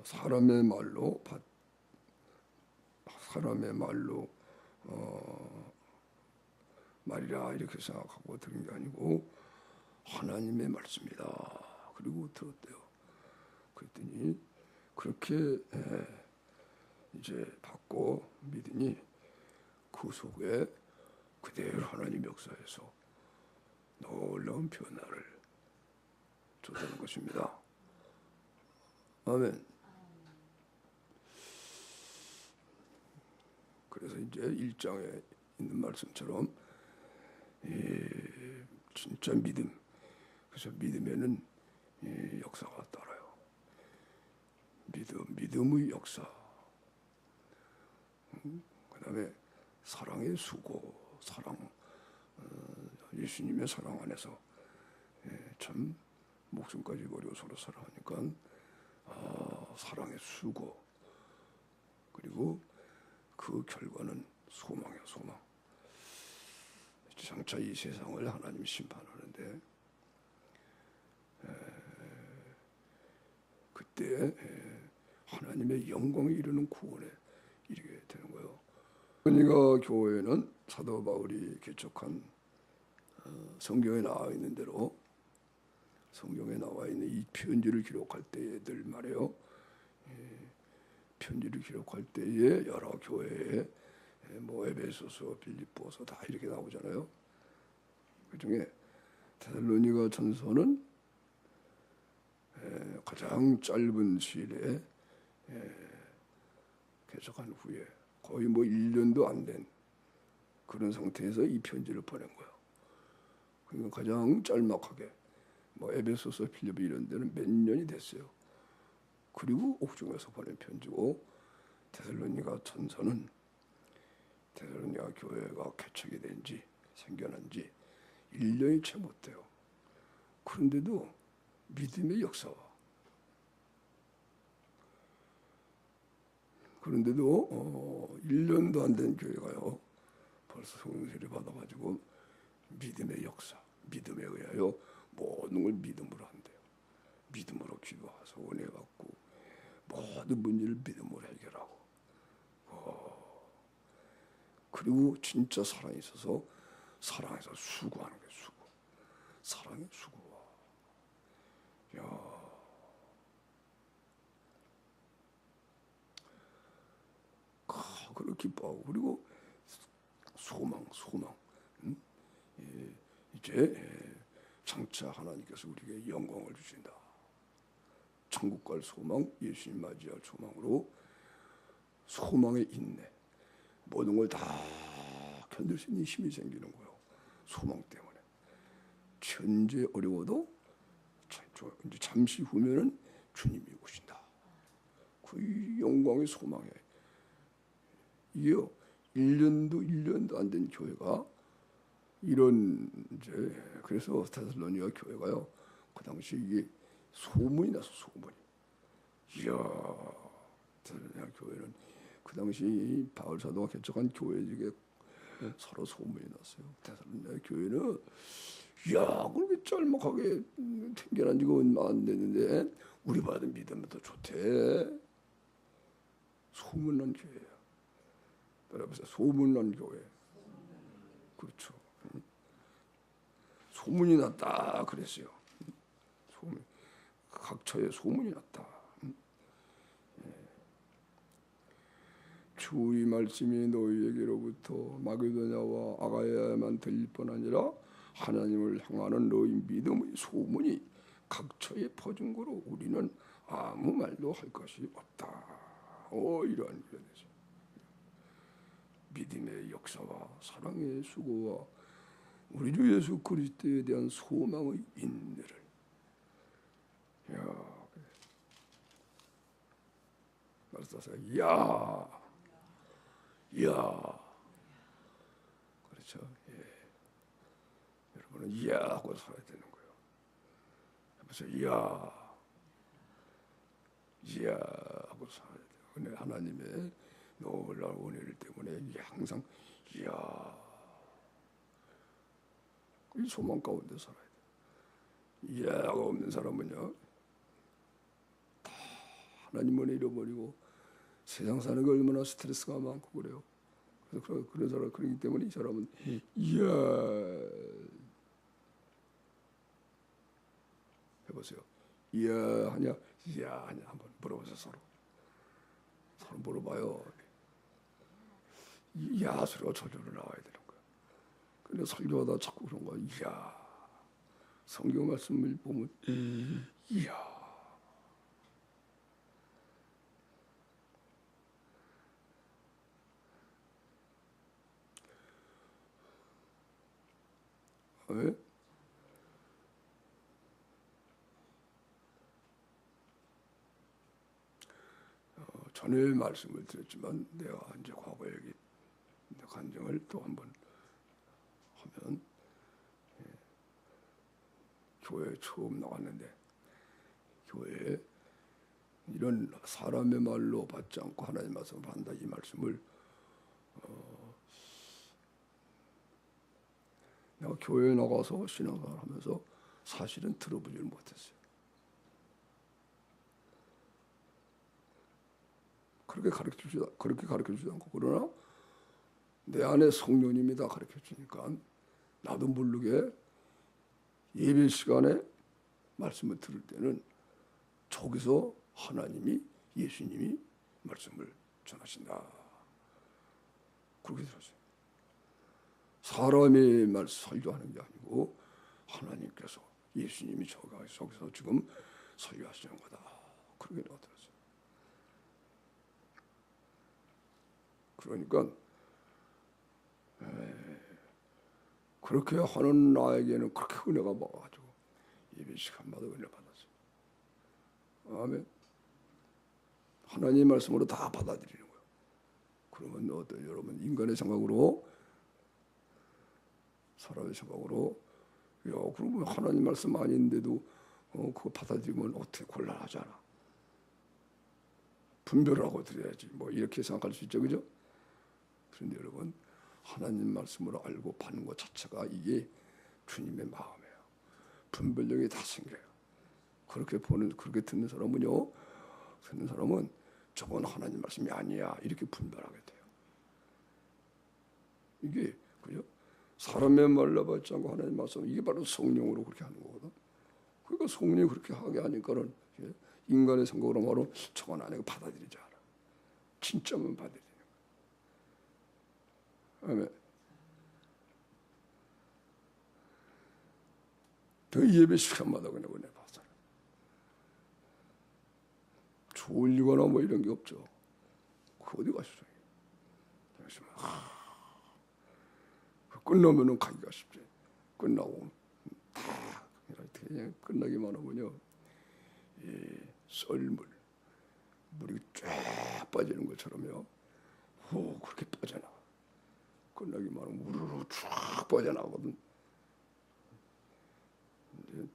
사람의 말로 말이라 이렇게 생각하고 들은 게 아니고 하나님의 말씀이다. 그리고 들었대요. 그랬더니 그렇게 이제 받고 믿으니 그 속에 그대로 하나님 역사에서 놀라운 변화를 줬다는 것입니다. 아멘. 그래서 이제 1장에 있는 말씀처럼 진짜 믿음. 그래서 믿음에는 역사가 따라요. 믿음의 역사. 그다음에 사랑의 수고, 예수님의 사랑 안에서 참 목숨까지 버리고 서로 사랑하니까 사랑의 수고, 그리고 그 결과는 소망이야, 소망. 장차 이 세상을 하나님이 심판하는데 그때 하나님의 영광에 이르는 구원에 이르게 되는 거예요. 그러니까 교회는 사도 바울이 개척한 성경에 나와 있는 대로, 성경에 나와 있는 이 편지를 기록할 때들 말이에요. 편지를 기록할 때에 여러 교회에 뭐 에베소서, 빌립보서 다 이렇게 나오잖아요. 그 중에 데살로니가 전서는 가장 짧은 시일에 개척한 후에 거의 뭐 1년도 안 된 그런 상태에서 이 편지를 보낸 거예요. 그러니까 가장 짤막하게 뭐 에베소서, 빌립보 이런 데는 몇 년이 됐어요. 그리고 옥중에서 보낸 편지고, 데살로니가 전서는 데살로니가 교회가 개척이 된지 생겨난 지 1년이 채 못 돼요. 그런데도 믿음의 역사와, 그런데도 1년도 안 된 교회가요 벌써 성령세례 받아가지고 믿음의 역사, 믿음에 의하여 모든 걸 믿음으로 한대요. 믿음으로 기도해서 은혜 받고 모든 문제를 믿음으로 해결하고, 그리고 진짜 사랑이 있어서 사랑에서 수고하는 게 수고, 사랑의 수고와, 그걸 기뻐하고, 그리고 소망. 이제 장차 하나님께서 우리에게 영광을 주신다. 천국 갈 소망, 예수님 맞이할 소망으로 소망의 인내, 모든 걸 다 견딜 수 있는 힘이 생기는 거예요. 소망 때문에. 현재 어려워도 이제 잠시 후면은 주님이 오신다. 그 영광의 소망에 이어 1년도 안 된 교회가 이런 이제, 그래서 데살로니가 교회가요 그 당시 이게 소문이 나서, 소문이. 이야, 데살로니가 교회는 그 당시 바울 사도가 개척한 교회 중에 서로 소문이 났어요. 데살로니가 교회는 이야, 그렇게 짤막하게 생겨난 지가 얼마 안 됐는데 우리 받은 믿음은 더 좋대. 소문난 교회야. 따라해보세요. 소문난 교회. 그렇죠. 소문이 났다 그랬어요. 소문, 각처에 소문이 났다. 주의 말씀이 너희에게로부터 마게도냐와 아가야에만 들릴 뿐 아니라 하나님을 향하는 너희 믿음의 소문이 각처에 퍼진 거로 우리는 아무 말도 할 것이 없다. 이러한 거죠. 믿음의 역사와 사랑의 수고와 우리 주 예수 그리스도에 대한 소망의 인내를, 말씀하세요. 그렇죠. 여러분은 하고 살아야 되는 거예요. 해보세요. 하고 살아야 돼요. 근데 하나님의 놀라운 은혜를 때문에 항상 이 소망 가운데 살아야 돼요. 이해가 없는 사람은요 다 하나님을 잃어버리고 세상 사는 게 얼마나 스트레스가 많고 그래요. 그래서 그런 사람 그렇기 때문에 이 사람은 이야 해보세요. 이야 하냐 이야 하냐 한번 물어보세요. 서로 물어봐요. 이야 소리가 저절로 나와야 되는 거야. 근데 설교하다 자꾸 그런 거야. 이야 성경 말씀을 보면 이야 왜? 전에 말씀을 드렸지만 내가 이제 과거에 간증을 또 한번 하면 교회에 처음 나갔는데 교회에 이런 사람의 말로 받지 않고 하나님 말씀을 한다 이 말씀을 내가 교회에 나가서 신앙생활 하면서 사실은 들어보지를 못했어요. 그렇게 가르쳐주지 않고 그러나 내 안에 성령님이 다 가르쳐주니까 나도 모르게 예배 시간에 말씀을 들을 때는 저기서 하나님이 예수님이 말씀을 전하신다. 그렇게 들었어요. 사람이 말씀 설교하는 게 아니고 하나님께서 예수님이 저기서 지금 설교하시는 거다. 그렇게 내가 들었어요. 그러니까 그렇게 하는 나에게는 그렇게 은혜가 먹어가지고 예배 시간마다 은혜 받았어요. 아멘. 하나님의 말씀으로 다 받아들이는 거예요. 그러면 어떤 여러분 인간의 생각으로 사람의 생각으로 야 그러면 하나님 말씀 아닌데도 그거 받아들이면 어떻게 곤란하잖아. 분별을 하고 드려야지. 뭐 이렇게 생각할 수 있죠, 그죠? 그런데 여러분 하나님 말씀으로 알고 받는 것 자체가 이게 주님의 마음이에요. 분별력이 다 생겨요. 그렇게 듣는 사람은요, 저건 하나님 말씀이 아니야 이렇게 분별하게 돼요. 이게 그죠? 사람의 말로 받지 않고 하나님 말씀 이게 바로 성령으로 그렇게 하는 거거든. 그러니까 성령이 그렇게 하게 하니까는 인간의 생각으로 말로 저건 아니고 받아들이지 않아. 진짜만 받아들이는 거야. 아멘. 그 예배 시간마다 그냥 은혜 받잖아. 졸리거나 뭐 이런 게 없죠. 그 어디 가시죠? 끝나면은 가기가 쉽지. 끝나고 다 이렇게 끝나기만 하면요, 썰물 물이 쫙 빠지는 것처럼요, 후 그렇게 빠져나. 끝나기만 하면 우르르 쫙 빠져나거든.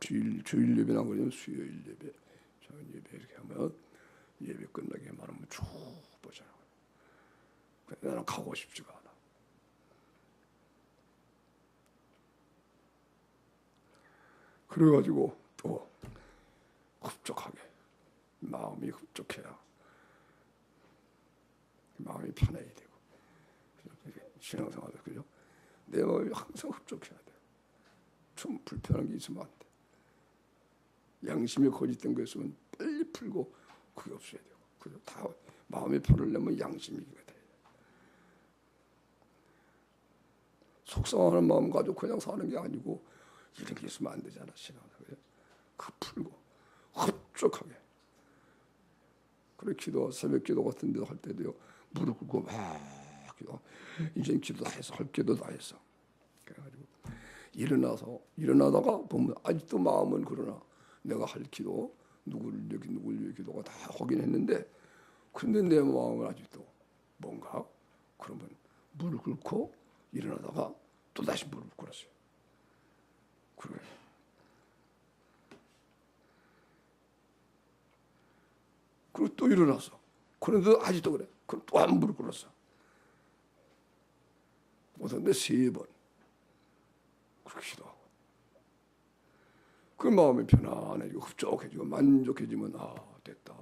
주일 예배나 그러면 수요일 예배, 저녁 예배 이렇게 하면 예배 끝나기만 하면 쭉 빠져나가. 나는 가고 싶지가 않아. 그래가지고 또 흡족하게 마음이 흡족해야 마음이 편해야 되고 신앙생활도 그죠? 내 마음이 항상 흡족해야 돼. 좀 불편한 게 있으면 안 돼. 양심이 거짓된 거 있으면 빨리 풀고 그게 없어야 되고 그죠? 다 마음의 편을 내면 양심이 돼. 속상하는 마음 가지고 그냥 사는 게 아니고 이런 게 있으면 안 되잖아. 신앙생활에 그 풀고 흡족하게. 그래 기도 새벽 기도 같은 데도 할 때도요, 무릎 꿇고 막 기도. 이제 기도 다 했어. 할 기도 다 했어. 그래가지고 일어나다가 보면 아직도 마음은 그러나 내가 할 기도 누구를 위해 기도가 다 하긴 했는데 근데 내 마음은 아직도 뭔가 그러면 무릎 꿇고 일어나다가 또 다시 무릎 꿇었어요. 그래. 그리고 또 일어났어. 그런데도 아직도 그래. 그럼 또 한 무릎 꿇었어. 못한데 3번. 그렇게 기도하고. 그 마음이 편안해지고 흡족해지고 만족해지면 아 됐다.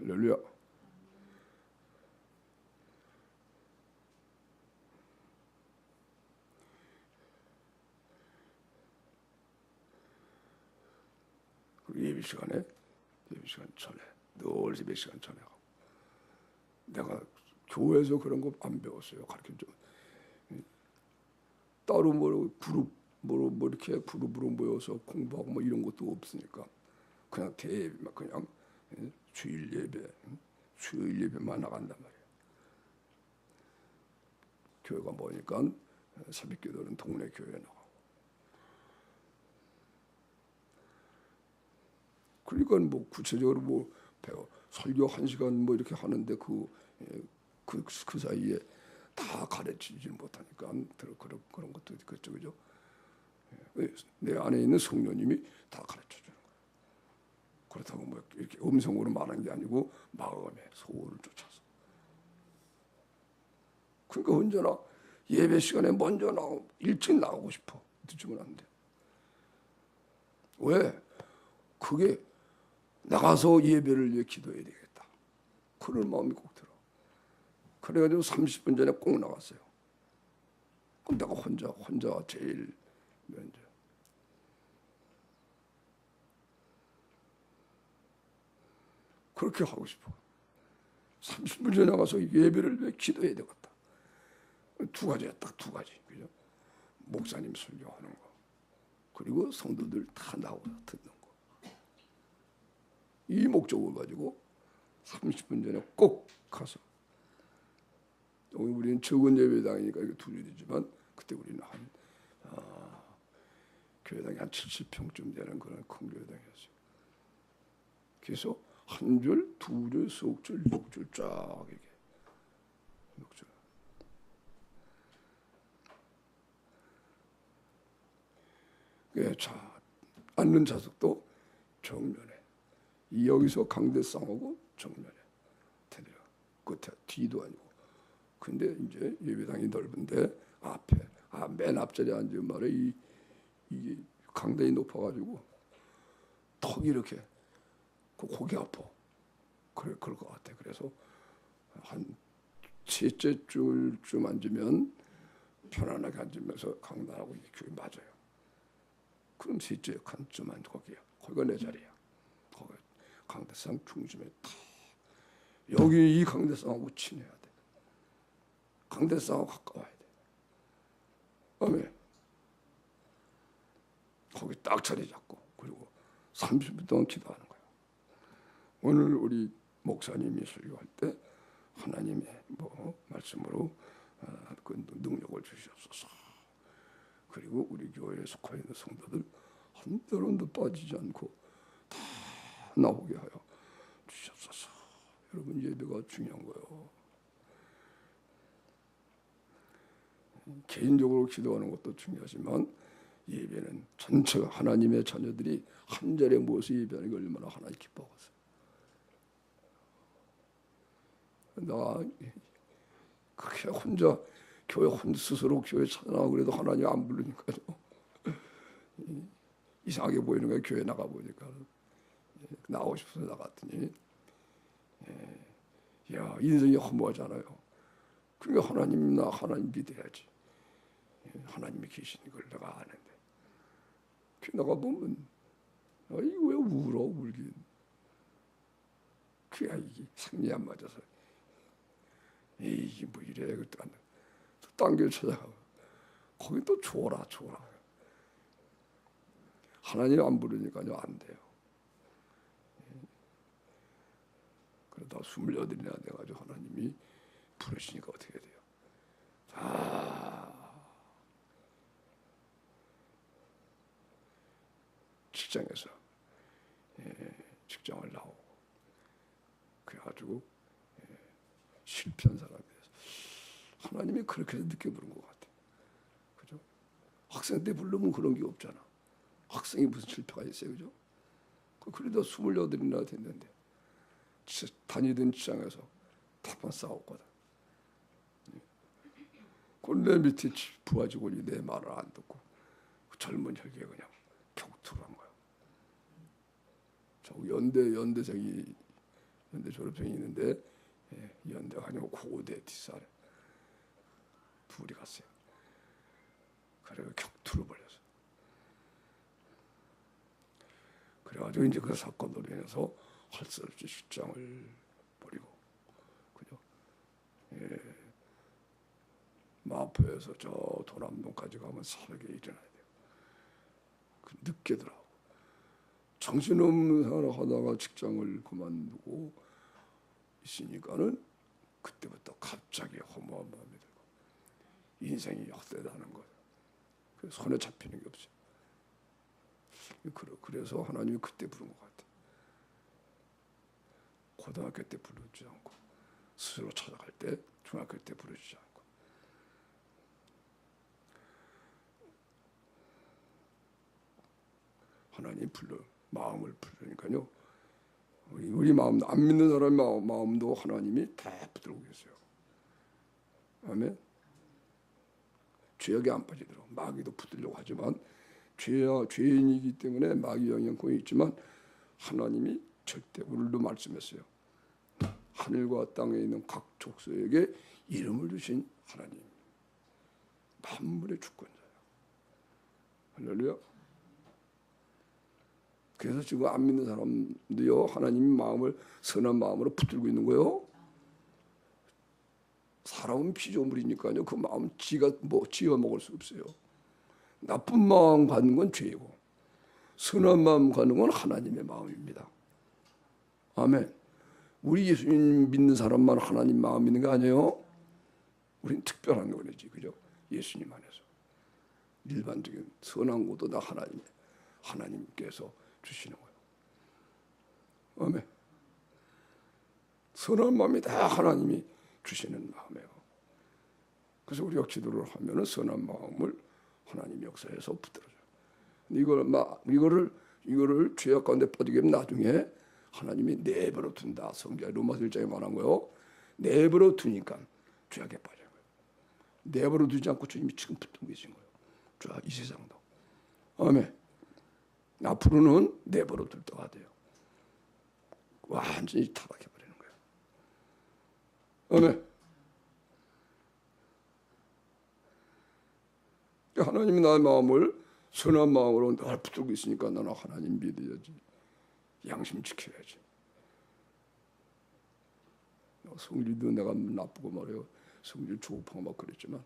할렐루야. 예배 시간 전에 늘 예배 시간 전에 하고. 내가 교회에서 그런 거 안 배웠어요. 가르쳐줘. 따로 뭐 그룹 뭐 이렇게 그룹으로 모여서 공부하고 뭐 이런 것도 없으니까 그냥 그냥 주일 예배만 나간단 말이에요. 교회가 뭐니까 새벽기도는 동네 교회에 나가고. 그러니까 뭐 구체적으로 뭐 설교 1시간 뭐 이렇게 하는데 그 사이에 다 가르치지 못하니까 그런 것도 있겠죠, 그죠? 내 안에 있는 성령님이 다 가르쳐 주는 거예요. 그렇다고 뭐 이렇게 음성으로 말하는 게 아니고 마음의 소원을 쫓아서. 그러니까 언제나 예배 시간에 먼저 일찍 나가고 싶어. 늦으면 안 돼. 왜? 그게 나가서 예배를 위해 기도해야 되겠다. 그런 마음이 꼭 들어. 그래가지고 30분 전에 꼭 나갔어요. 그럼 내가 혼자 제일 먼저. 그렇게 하고 싶어. 30분 전에 나가서 예배를 위해 기도해야 되겠다. 두 가지야, 딱 두 가지. 그죠? 목사님 설교하는 거. 그리고 성도들 다 나와서 듣는 거. 이 목적을 가지고 30분 전에 꼭 가서. 우리는 적은 예배당이니까 이게 둘이지만 그때 우리는 교회당이 한 70평쯤 되는 그런 큰 교회당이었어요. 그래서 한 줄, 두 줄, 석 줄, 6줄 쫙 이렇게 6줄. 예, 자, 앉는 좌석도 정면에. 여기서 강대상하고 정면에. 테드려. 끝에 뒤도 아니고. 근데 이제 예배당이 넓은데 맨 앞자리에 앉은 말에 이게 강단이 높아가지고 턱이 이렇게 고개 아파. 그럴 것 같아. 그래서 한 셋째 줄쯤 앉으면 편안하게 앉으면서 강단하고 이게 맞아요. 그럼 셋째 칸쯤 앉고 거기가 내 자리야. 거기 강대상 중심에 탁. 여기 이 강대상하고 친해야 돼. 강대상하고 가까워야 돼. 아멘. 거기 딱 자리 잡고 그리고 30분 동안 기도하는 거예요. 오늘 우리 목사님이 설교할 때 하나님의 말씀으로 그 능력을 주시옵소서. 그리고 우리 교회에 속해 있는 성도들 한 사람도 빠지지 않고 다 나오게 하여 주시옵소서. 여러분 예배가 중요한 거예요. 개인적으로 기도하는 것도 중요하지만 예배는 전체가 하나님의 자녀들이 한 자리에 모여서 예배하는 게 얼마나 하나님 기뻐하겠어요. 나 그렇게 혼자 교회 스스로 교회 찾아나가고 그래도 하나님 안 부르니까요. 이상하게 보이는 거예요. 교회 나가 보니까 나오고 싶어서 나갔더니 야 인생이 허무하잖아요. 그러니까 하나님 믿어야지. 하나님이 계신 걸 내가 아는데 나가 보면 이거 왜 울긴 그야 이게 생리 안 맞아서 이게 뭐 이래 그것도 안 돼. 딴 길 찾아가고 거기 또 줘라 하나님 안 부르니까요 안 돼요. 그러다 28이나 돼가지고 하나님이 부르시니까 어떻게 돼요? 직장에서 직장을 나오고 그래가지고 실패한 사람이 돼서 하나님이 그렇게 늦게 부른 것 같아. 그죠? 학생 때 부르면 그런 게 없잖아. 학생이 무슨 실패가 있어요, 그죠? 그래도 28이나 됐는데 다니던 직장에서 답한 싸웠거든. 내 밑에 부하 직원이 내 말을 안 듣고 젊은 혈기에 그냥 격투를 한 거야. 저 연대생이 연대 졸업생이 있는데 연대가 아니고 고대 뒷산에 둘이 갔어요. 그래서 격투를 벌였어. 그래가지고 이제 그 사건으로 인해서 할 수 없이 직장을 버리고, 그죠? 마포에서 저 도남동까지 가면 새벽에 일어나야 돼요. 늦게 들어가고. 정신없는 생활을 하다가 직장을 그만두고 있으니까는 그때부터 갑자기 허무한 마음이 들고 인생이 헛되다는 거예요. 손에 잡히는 게 없어요. 그래서 하나님이 그때 부른 것 같아요. 고등학교 때 부르지 않고, 스스로 찾아갈 때 중학교 때 부르지 않고. 하나님 마음을 부르니까요. 우리 마음, 안 믿는 사람의 마음도 하나님이 다 붙들고 계세요. 아멘. 죄악에 안 빠지도록 마귀도 붙들려고 하지만 죄인이기 때문에 마귀 영향권이 있지만 하나님이 절대 오늘도 말씀했어요. 하늘과 땅에 있는 각 족속에게 이름을 주신 하나님, 만물의 주권자예요. 할렐루야. 그래서 지금 안 믿는 사람도요, 하나님 마음을 선한 마음으로 붙들고 있는 거예요. 사람은 피조물이니까요, 그 마음 지가 지어 먹을 수 없어요. 나쁜 마음 갖는 건 죄이고 선한 마음 갖는 건 하나님의 마음입니다. 아멘. 우리 예수님 믿는 사람만 하나님 마음 믿는 게 아니에요. 우린 특별한 거지, 그죠? 예수님 안에서 일반적인 선한 것도 다 하나님께서 주시는 거예요. 아멘. 선한 마음이 다 하나님이 주시는 마음이에요. 그래서 우리가 기도를 하면은 선한 마음을 하나님 역사에서 붙들어줘요. 이거를 죄악 가운데 빠지게 하면 나중에 하나님이 내버려 둔다. 성경 로마서 1장에 말한 거요. 내버려 두니까 죄악에 빠져요. 내버려 두지 않고 주님이 지금 붙들고 계신 거예요. 이 세상도. 아멘. 앞으로는 내버려 둘 때가 돼요. 완전히 타락해 버리는 거예요. 아멘. 하나님이 나의 마음을 선한 마음으로 날 붙들고 있으니까 나는 하나님 믿어야지. 양심 지켜야지. 성질도 내가 나쁘고 말이에요. 성질 조급하고 막 그랬지만,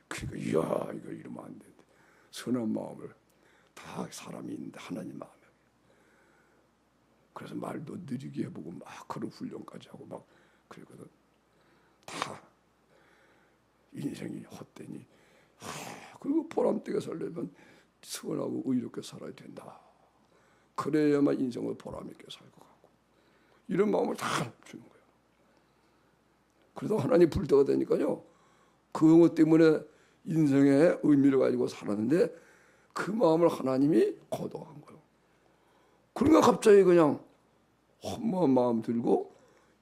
그러니까 이야, 이거 이러면 안 돼. 선한 마음을 다 사람이 있는데 하나님 마음이에요. 그래서 말도 느리게 해보고 막 그런 훈련까지 하고 막 그러거든. 다 인생이 헛되니. 그리고 보람되게 살려면 선하고 의롭게 살아야 된다. 그래야만 인생을 보람있게 살고 가고. 이런 마음을 다 주는 거예요. 그래서 하나님 부를 때가 되니까요, 그것 때문에 인생의 의미를 가지고 살았는데 그 마음을 하나님이 거둬간 거예요. 그러니까 갑자기 그냥 허무한 마음 들고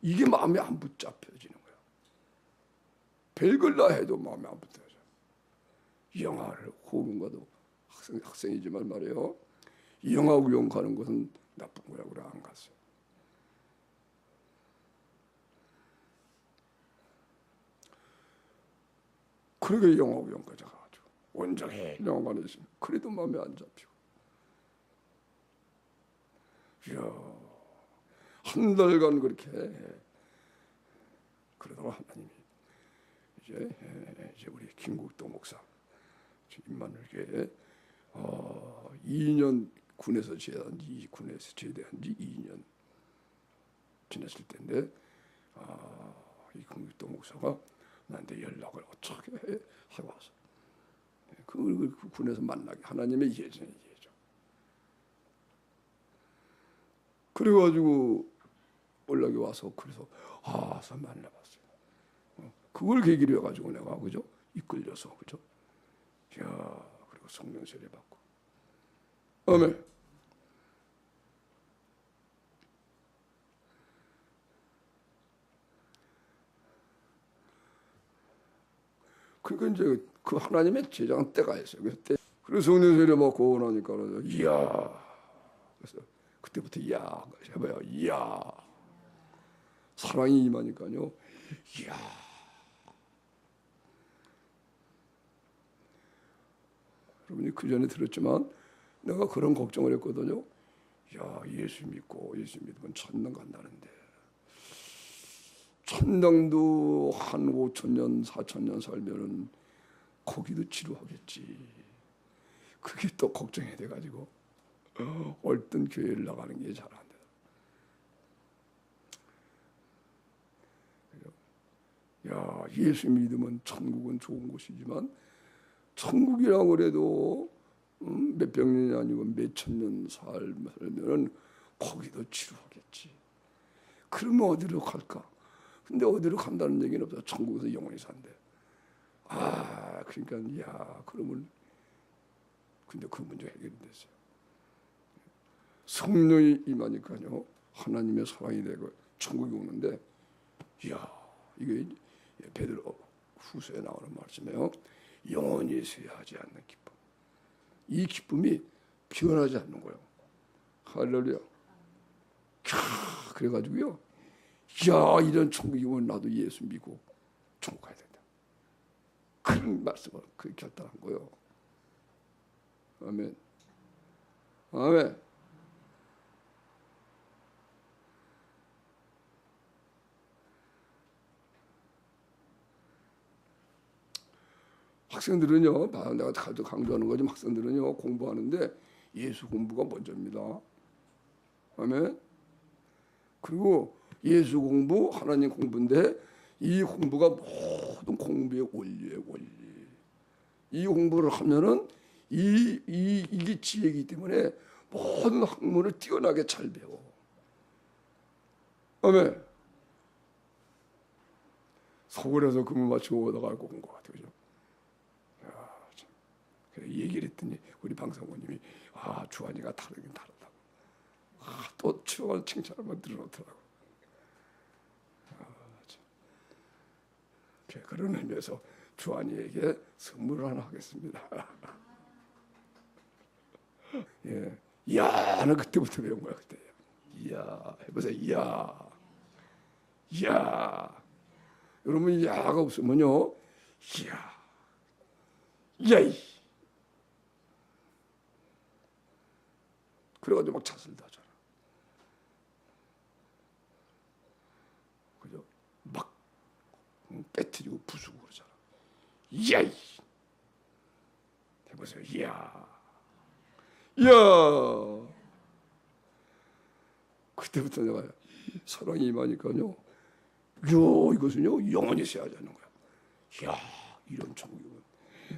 이게 마음에 안 붙잡혀지는 거예요. 별걸 다 해도 마음에 안 붙어요. 영화를 호흡과도 학생이지만 말이에요. 영화 구경 가는 것은 나쁜 거야. 그래 안 갔어요. 그러게 영화 구경까지 가가지고 온종일 영화관에 있으면 그래도 마음에 안 잡히고. 이야, 한 달간 그렇게 그러다가 하나님이 이제 우리 김국도 목사 임마누엘교회 2년 군에서 제대한 지 2년 지났을 때인데 이 김국도 목사가 나한테 연락을 어떻게 하고 와서 그 군에서 만나게 하나님의 예정이 예정. 그래가지고 연락이 와서 그래서 만나봤어요. 그걸 계기로 해가지고 내가 그죠 이끌려서 그죠. 야, 그리고 성령 세례 받고. 아멘. 그러니까 이제 그 하나님의 제장 때가 있어요. 그래서 성령 세례 받고 나니까 이야. 그래서 그때부터 이야 해봐요. 이야. 사랑이 임하니까요. 이야. 여러분이 그 전에 들었지만 내가 그런 걱정을 했거든요. 야, 예수 믿으면 천당 간다는데 천당도 한 5,000년 4,000년 살면은 거기도 지루하겠지. 그게 또 걱정이 돼가지고 얼른 교회를 나가는 게 잘 안 돼. 야, 예수 믿으면 천국은 좋은 곳이지만 천국이라고 그래도 몇백 년이 아니고 몇천 년 살면은 거기도 지루하겠지. 그러면 어디로 갈까? 근데 어디로 간다는 얘기는 없어. 천국에서 영원히 산대. 아, 그러니까 야, 그러면 근데 그 문제 해결이 됐어요. 성령이 임하니까요, 하나님의 사랑이 되고 천국이 오는데, 이야, 이게 베드로 후서에 나오는 말씀이에요. 영원히 쇠하지 않는 기쁨. 이 기쁨이 변하지 않는 거예요. 할렐루야. 그래가지고요, 야, 이런 천국이 오면 나도 예수 믿고 천국 가야 된다. 그런 말씀을 그렇게 결단한 거예요. 아멘. 아멘. 학생들은요, 내가 가도 강조하는 거지만 학생들은요, 공부하는데 예수 공부가 먼저입니다. 아멘. 그리고 예수 공부, 하나님 공부인데 이 공부가 모든 공부의 원리예요, 원리. 이 공부를 하면은 이게 지혜이기 때문에 모든 학문을 뛰어나게 잘 배워. 아멘. 서울에서 근무 마치고 오다가 알고 온 것 같아요. 그죠? 얘기를 했더니 우리 방송국님이 주한이가 다르긴 다르다고. 또 주한 칭찬을 한번 들어놓더라고. 그런 의미에서 주한이에게 선물을 하나 하겠습니다. 예, 야는 그때부터 배운 거야. 그때. 이야, 해보세요. 이야. 여러분 야가 없으면요, 야이. 그래가지고 막 자살도 하잖아. 그죠? 막 빼뜨리고 부수고 그러잖아. 야이. 해보세요. 이야. 그때부터 내가 사랑이 임하니까요. 이것은요 영원히 쇠하지 않는 거야. 이야, 이런 천국이면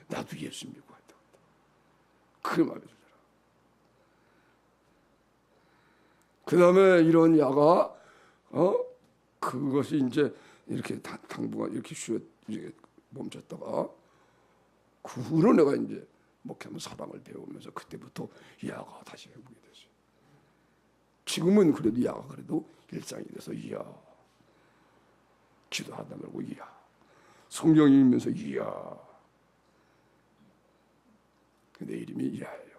나도 예수 믿고 한다. 그 마음에 들더라. 그 다음에 이런 야가 그것이 이제 이렇게 당분간 이렇게 이렇게 멈췄다가 그 후로 내가 이제 목회하면 사랑을 배우면서 그때부터 야가 다시 회복이 됐어요. 지금은 그래도 야가 그래도 일상이 돼서 이야, 기도하다 말고 이야, 성경이 읽으면서 이야, 내 이름이 이야예요.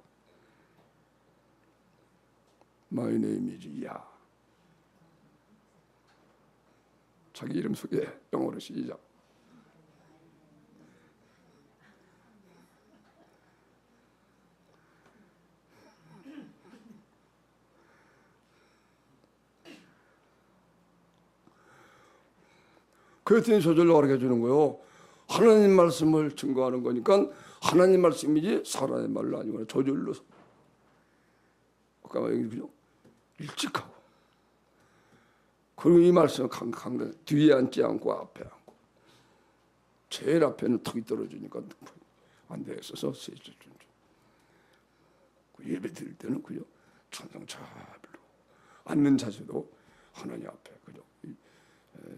My name is 이야. 자기 이름 소개 영어로 시작. 그랬더니 저절로 가르쳐 주는 거예요. 하나님 말씀을 증거하는 거니까 하나님 말씀이지 사람의 말로 아니고 저절로. 아까 그죠? 일찍 하고. 그리고 이 말씀을 강강 뒤에 앉지 않고 앞에 앉고. 제일 앞에는 턱이 떨어지니까 안 되겠어서 예배 드릴 때는 그죠? 천상차별로 앉는 자세도 하나님 앞에 그죠?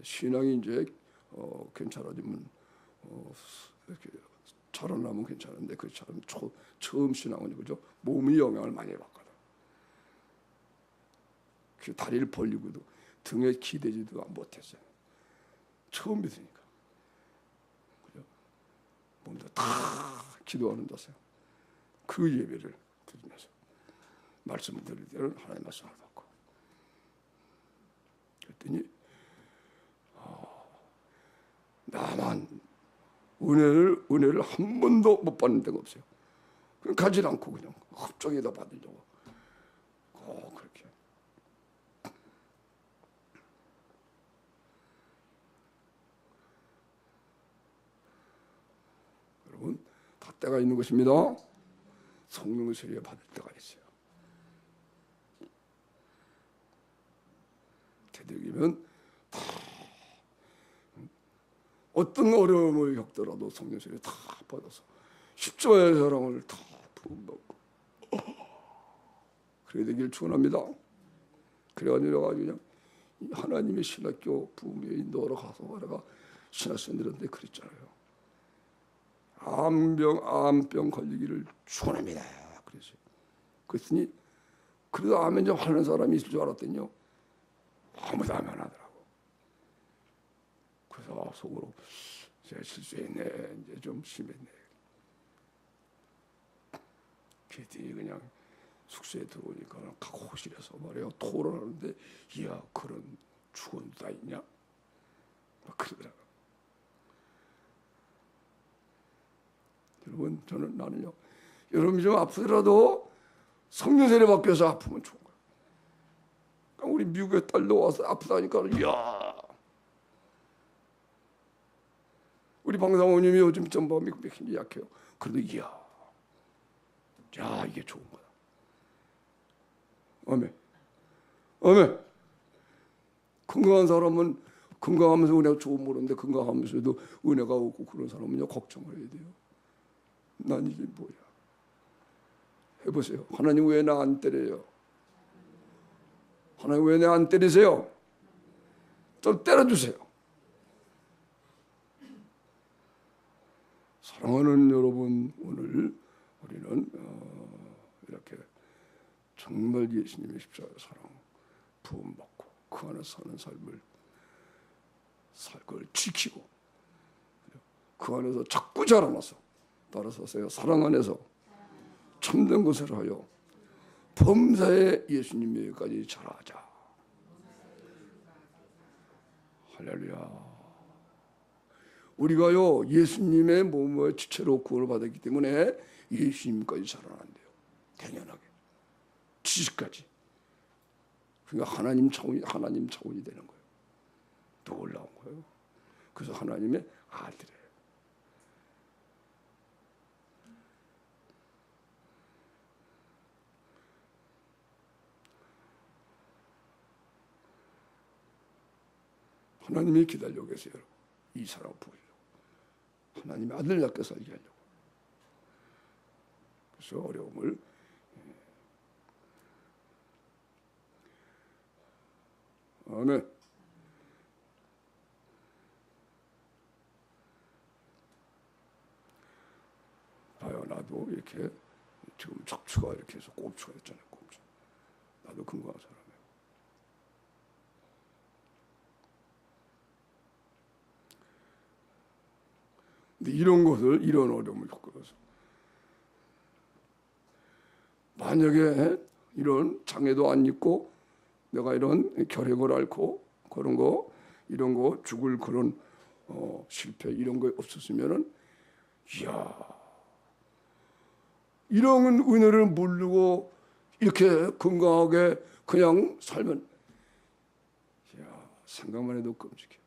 신앙이 이제 괜찮아지면 이렇게 자라나면 괜찮은데 그처럼 처음 신앙은 그죠? 몸이 영향을 많이 받거든. 그 다리를 벌리고도 등에 기대지도 못했어요. 처음 믿으니까. 그죠? 몸도 다 기도하는 자세. 그 예배를 드리면서 말씀을 드릴 때는 하나님 말씀을 받고. 그랬더니 나만 은혜를 한 번도 못 받는 데가 없어요. 그냥 가지 않고 그냥 흡족에다 받으려고 그렇게. 여러분 다 때가 있는 것입니다. 성령의 세례 받을 때가 있어요. 되도록이면 다 어떤 어려움을 겪더라도 성령 세례 다 받아서 십자가의 사랑을 다 부음받고 그래야 되길 축원합니다. 그래가지고 그냥 하나님의 신학교 부흥회 인도하러 가서 내가 신학생들한테 그랬잖아요. 암병 걸리기를 축원합니다. 그랬어요. 그랬더니 그래도 암에 좀 하는 사람이 있을 줄 알았더니요. 아무도 안 하더라고. 그래서 속으로 제가 실수했네. 이제 좀 심했네. 그랬더니 그냥 숙소에 들어오니까 각 호실에서 말이에요. 토론하는데 이야 그런 축원도 다 있냐? 막 그러더라고. 여러분 나는요. 여러분이 좀 아프더라도 성령 세례 받고서 아프면 좋은 거야. 그러니까 우리 미국의 딸도 와서 아프다니까 이야. 우리 방사모님이 요즘 전밤이 굉장히 약해요. 그래도 이야. 야 이게 좋은 거다. 아멘. 아멘. 건강한 사람은 건강하면서 은혜가 좋은 모르는데 건강하면서도 은혜가 없고 그런 사람은요 걱정을 해야 돼요. 난 이게 뭐야? 해보세요. 하나님 왜 나 안 때려요? 하나님 왜 나 안 때리세요? 좀 때려주세요. 사랑하는 여러분, 오늘 우리는 이렇게 정말 예수님의 십자가의 사랑 부음받고 그 안에 사는 삶을 살 걸 지키고 그 안에서 자꾸 자라나서 따라서 사랑 안에서 참된 것을 하여 범사에 예수님에게까지 자라자. 할렐루야. 우리가요 예수님의 몸의 지체로 구원을 받았기 때문에 예수님까지 자라난대요. 당연하게 지식까지. 그러니까 하나님 차원이 되는 거예요. 놀라운 거예요. 그래서 하나님의 아들이에요. 하나님이 기다리고 계세요. 이 사람 보이려고. 하나님의 아들 낳게 살게 하려고. 그래서 어려움을 아멘. 봐요. 나도 이렇게 지금 척추가 이렇게 해서 꼽추가 됐잖아요. 꼽추. 나도 건강한 사람이에요. 근데 이런 어려움을 겪어서 만약에 이런 장애도 안 있고 내가 이런 결핵을 앓고 그런 거 이런 거 죽을 그런 실패 이런 거 없었으면은 이야 이런 은혜를 모르고 이렇게 건강하게 그냥 살면 이야 생각만 해도 끔찍해.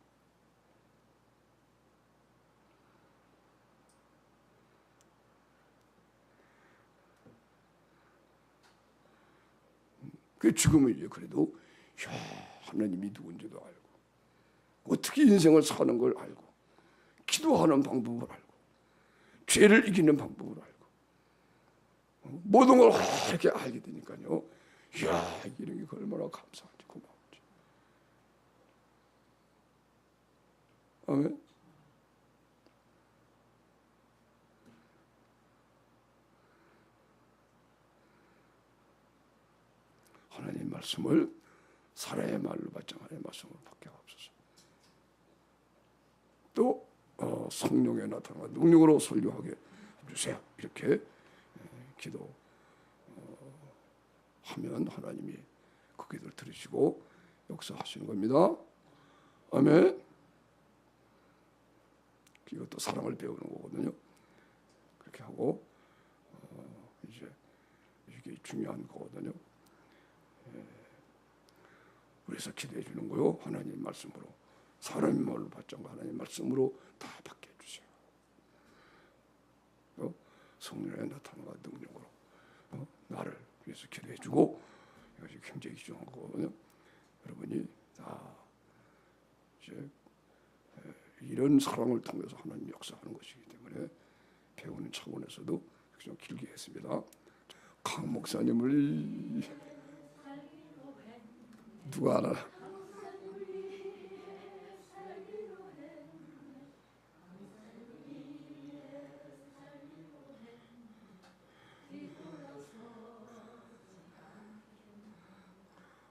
그 지금은 이제 그래도 하나님이 누군지도 알고 어떻게 인생을 사는 걸 알고 기도하는 방법을 알고 죄를 이기는 방법을 알고 모든 걸 이렇게 알게 되니까요. 이야 이런 게 얼마나 감사한지 고마운지. 아멘. 하나님 말씀을 사람의 말로 받지 않아의 말씀을 받게 하옵소서. 또 성령에 나타나 능력으로 설교하게 해주세요. 이렇게 기도하면 하나님이 그 기도를 들으시고 역사하시는 겁니다. 아멘. 이것도 사랑을 배우는 거거든요. 그렇게 하고 이제 이게 중요한 거거든요. 그래서 기도해 주는 거요. 하나님 말씀으로. 사람이 뭘 받지 않고 하나님 말씀으로 다 받게 해주세요. 성령의 나타남과 능력으로 나를 위해서 기도해 주고, 이것이 굉장히 중요한 거거든요. 여러분이 다 이제 이런 사랑을 통해서 하나님 역사하는 것이기 때문에 배우는 차원에서도 좀 길게 했습니다. 강 목사님을 누가 알아?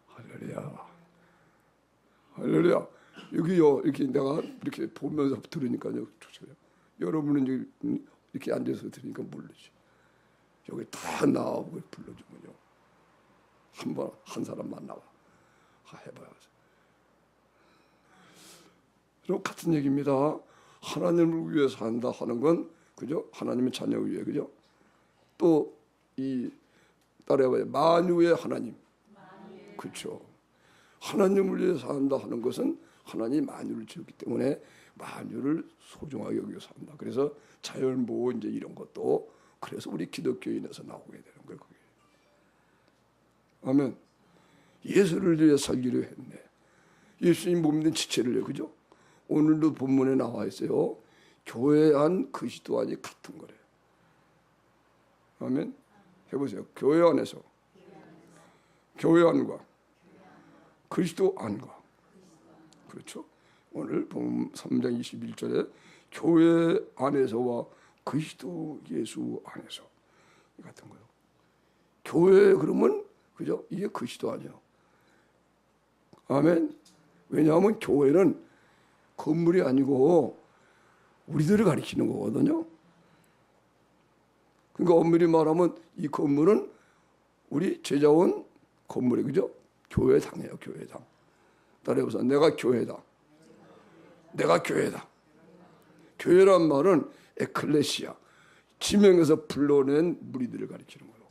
할렐루야. 할렐루야. 여기요, 이렇게 내가 이렇게 보면서 들으니까요, 좋아요. 여러분은 이렇게 앉아서 들으니까 모르지. 여기 다 나와보고 불러주면요, 한 사람만 나와. 해봐야. 그럼 같은 얘기입니다. 하나님을 위해 산다 하는 건, 그죠? 하나님의 자녀 위해, 그죠? 또 이 따라해봐요. 만유의 하나님. 그렇죠. 하나님을 위해 산다 하는 것은 하나님 만유를 지었기 때문에 만유를 소중하게 여기서 산다. 그래서 자연보호 이제 이런 것도 그래서 우리 기독교인에서 나오게 되는 거예요. 그게. 아멘. 예수를 위해 살기로 했네. 예수님 몸 있는 지체를요, 그죠? 오늘도 본문에 나와 있어요. 교회 안 그리스도 안이 같은 거래요. 아멘. 해보세요. 교회 안에서, 교회 안과 그리스도 안과. 그렇죠? 오늘 본문 3장 21절에 교회 안에서와 그리스도 예수 안에서 같은 거예요. 교회 그러면, 그죠? 이게 그리스도 아니에요. 아멘. 왜냐하면 교회는 건물이 아니고 우리들을 가리키는 거거든요. 그러니까 엄밀히 말하면 이 건물은 우리 제자원 건물이, 그죠? 교회당이에요. 교회당. 따라해보세요. 내가 교회다. 내가 교회다. 교회란 말은 에클레시아, 지명에서 불러낸 무리들을 가리키는 거예요.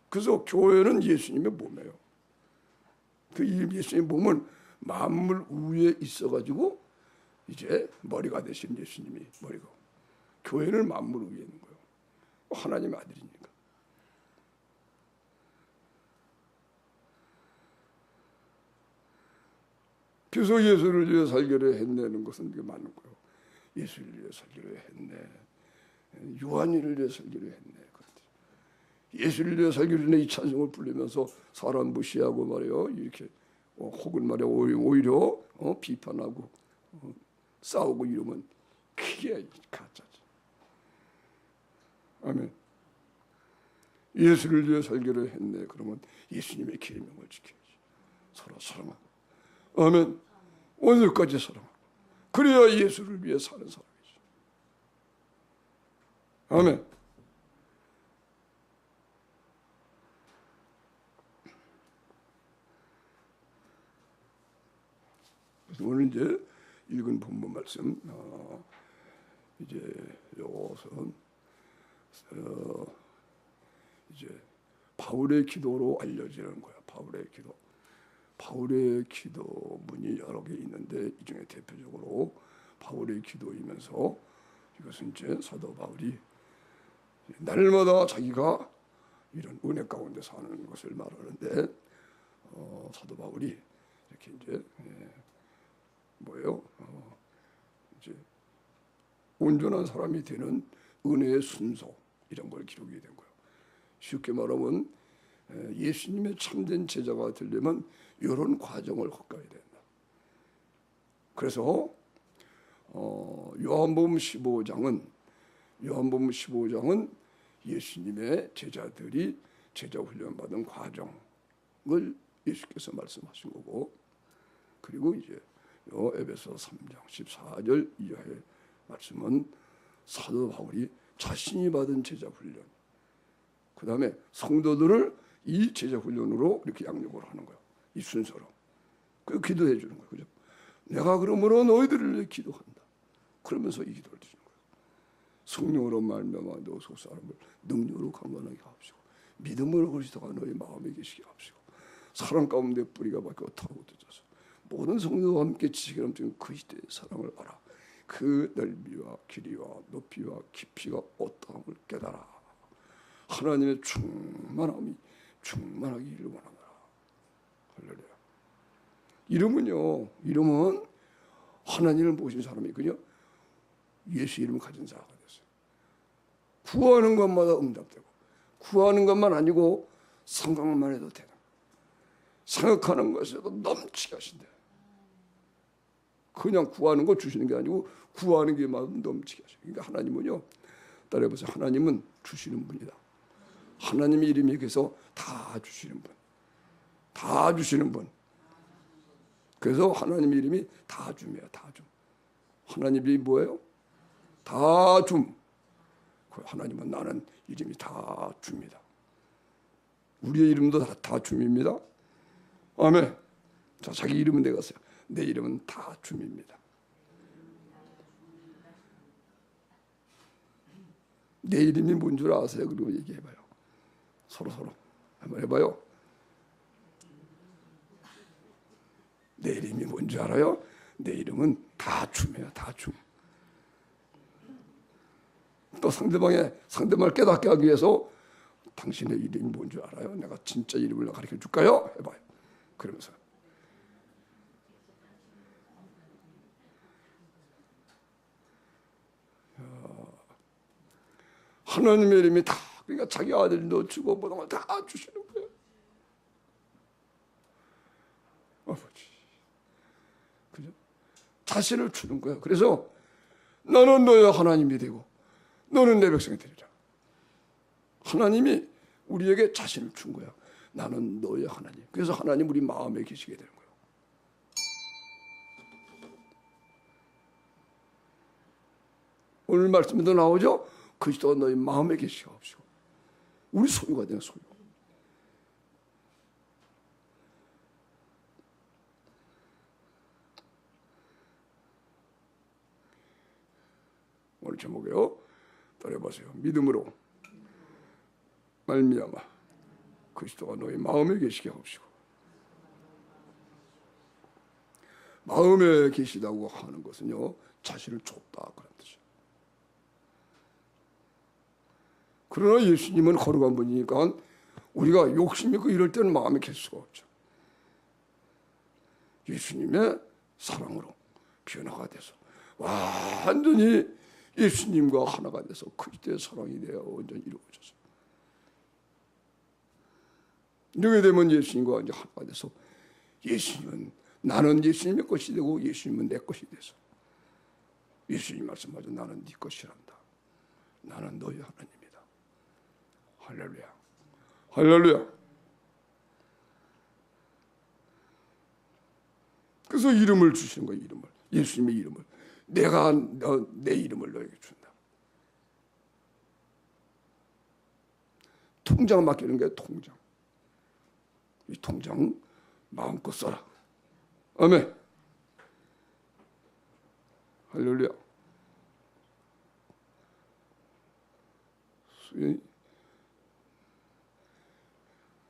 그래서 교회는 예수님의 몸이에요. 그 예수님의 몸은 만물 위에 있어가지고 이제 머리가 되신 예수님이 머리고, 교회는 만물 위에 있는 거예요. 하나님의 아들이니까. 그래서 예수를 위해 살기로 했네는 것은 이게 맞는 거예요. 예수를 위해 살기로 했네. 요한이를 위해 살기로 했네. 예수를 위해 살기로 했네. 이 찬송을 부르면서 사람 무시하고 말이요, 이렇게 혹은 말이야 오히려 비판하고 싸우고 이러면 그게 가짜지. 아멘. 예수를 위해 살기로 했네. 그러면 예수님의 계명을 지켜야지. 서로 사랑하고. 아멘. 오늘까지 사랑하고. 그래야 예수를 위해 사는 사람이지. 아멘. 그래서 오늘 이제 읽은 본문 말씀, 이제 요것은 이제 바울의 기도로 알려지는 거야. 바울의 기도. 바울의 기도문이 여러 개 있는데 이 중에 대표적으로 바울의 기도이면서 이것은 이제 사도 바울이 날마다 자기가 이런 은혜 가운데 사는 것을 말하는데, 사도 바울이 이렇게 이제 뭐예요? 이제 온전한 사람이 되는 은혜의 순서, 이런 걸 기록이 된 거예요. 쉽게 말하면 예수님의 참된 제자가 되려면 이런 과정을 거쳐야 된다. 그래서 요한복음 15장은 예수님의 제자들이 제자 훈련 받은 과정을 예수께서 말씀하신 거고, 그리고 이제 에베소 3장 14절 이하의 말씀은 사도 바울이 자신이 받은 제자 훈련, 그 다음에 성도들을 이 제자 훈련으로 이렇게 양육을 하는 거예요. 이 순서로. 그 기도해 주는 거예요. 그죠? 내가 그러므로 너희들을 위해 기도한다. 그러면서 이 기도를 드리는 거예요. 성령으로 말미암아 너 속 사람을 능력으로 강건하게 하옵시고 믿음으로 그리스도가 너희 마음에 계시게 하옵시고 사랑 가운데 뿌리가 박혀 타고 뜯어서 모든 성도와 함께 지식을 넘치는 그리스도의 사랑을 알아. 그 넓이와 길이와 높이와 깊이가 어떠함을 깨달아. 하나님의 충만함이 충만하기를 원하노라. 할렐루야. 이름은 하나님을 모신 사람이거든요. 예수 이름을 가진 자가 됐어요. 구하는 것마다 응답되고 구하는 것만 아니고 생각만 해도 되는 거예요. 생각하는 것에도 넘치게 하신대. 그냥 구하는 거 주시는 게 아니고 구하는 게 넘치게 하셔요. 그러니까 하나님은요. 따라해보세요. 하나님은 주시는 분이다. 하나님의 이름이 그래서 다 주시는 분. 다 주시는 분. 그래서 하나님의 이름이 다 줌이에요. 다 줌. 하나님 이름이 뭐예요? 다 줌. 하나님은 나는 이름이 다 줍니다. 우리의 이름도 다 줌입니다. 아멘. 자, 자기 이름은 내가 써요. 내 이름은 다 줌입니다. 내 이름이 뭔 줄 아세요? 그리고 얘기해봐요. 서로 한번 해봐요. 내 이름이 뭔지 알아요? 내 이름은 다 줌이에요. 다 줌. 또 상대방을 깨닫게 하기 위해서 당신의 이름이 뭔지 알아요? 내가 진짜 이름을 가르쳐 줄까요? 해봐요. 그러면서 하나님의 이름이 다, 그러니까 자기 아들도 주고 모든 걸 다 주시는 거예요. 아버지, 그죠? 자신을 주는 거예요. 그래서 나는 너의 하나님이 되고 너는 내 백성이 되리라. 하나님이 우리에게 자신을 준 거야. 나는 너의 하나님. 그래서 하나님 우리 마음에 계시게 되는 거예요. 오늘 말씀에도 나오죠? 그리스도가 너희 마음에 계시게 하옵시고 우리 소유가 되는 소유. 오늘 제목이요. 따라해보세요. 믿음으로 말미암아 그리스도가 너희 마음에 계시게 하옵시고. 마음에 계시다고 하는 것은요, 자신을 줬다 그런 뜻이에요. 그러나 예수님은 거룩한 분이니까 우리가 욕심 있고 이럴 때는 마음에 계실 수가 없죠. 예수님의 사랑으로 변화가 돼서 완전히 예수님과 하나가 돼서 그리스도의 사랑이 되어 완전히 이루어져서 이렇게 되면 예수님과 이제 하나가 돼서 예수님은 나는 예수님의 것이 되고 예수님은 내 것이 돼서 예수님 말씀하죠. 나는 네 것이란다. 나는 너의 하나님이다. 할렐루야. 할렐루야. 그래서 이름을 주시는 거예요. 이름을. 예수님의 이름을. 내가 내 이름을 너에게 준다. 통장 맡기는 게 통장. 이 통장 마음껏 써라. 아멘. 할렐루야.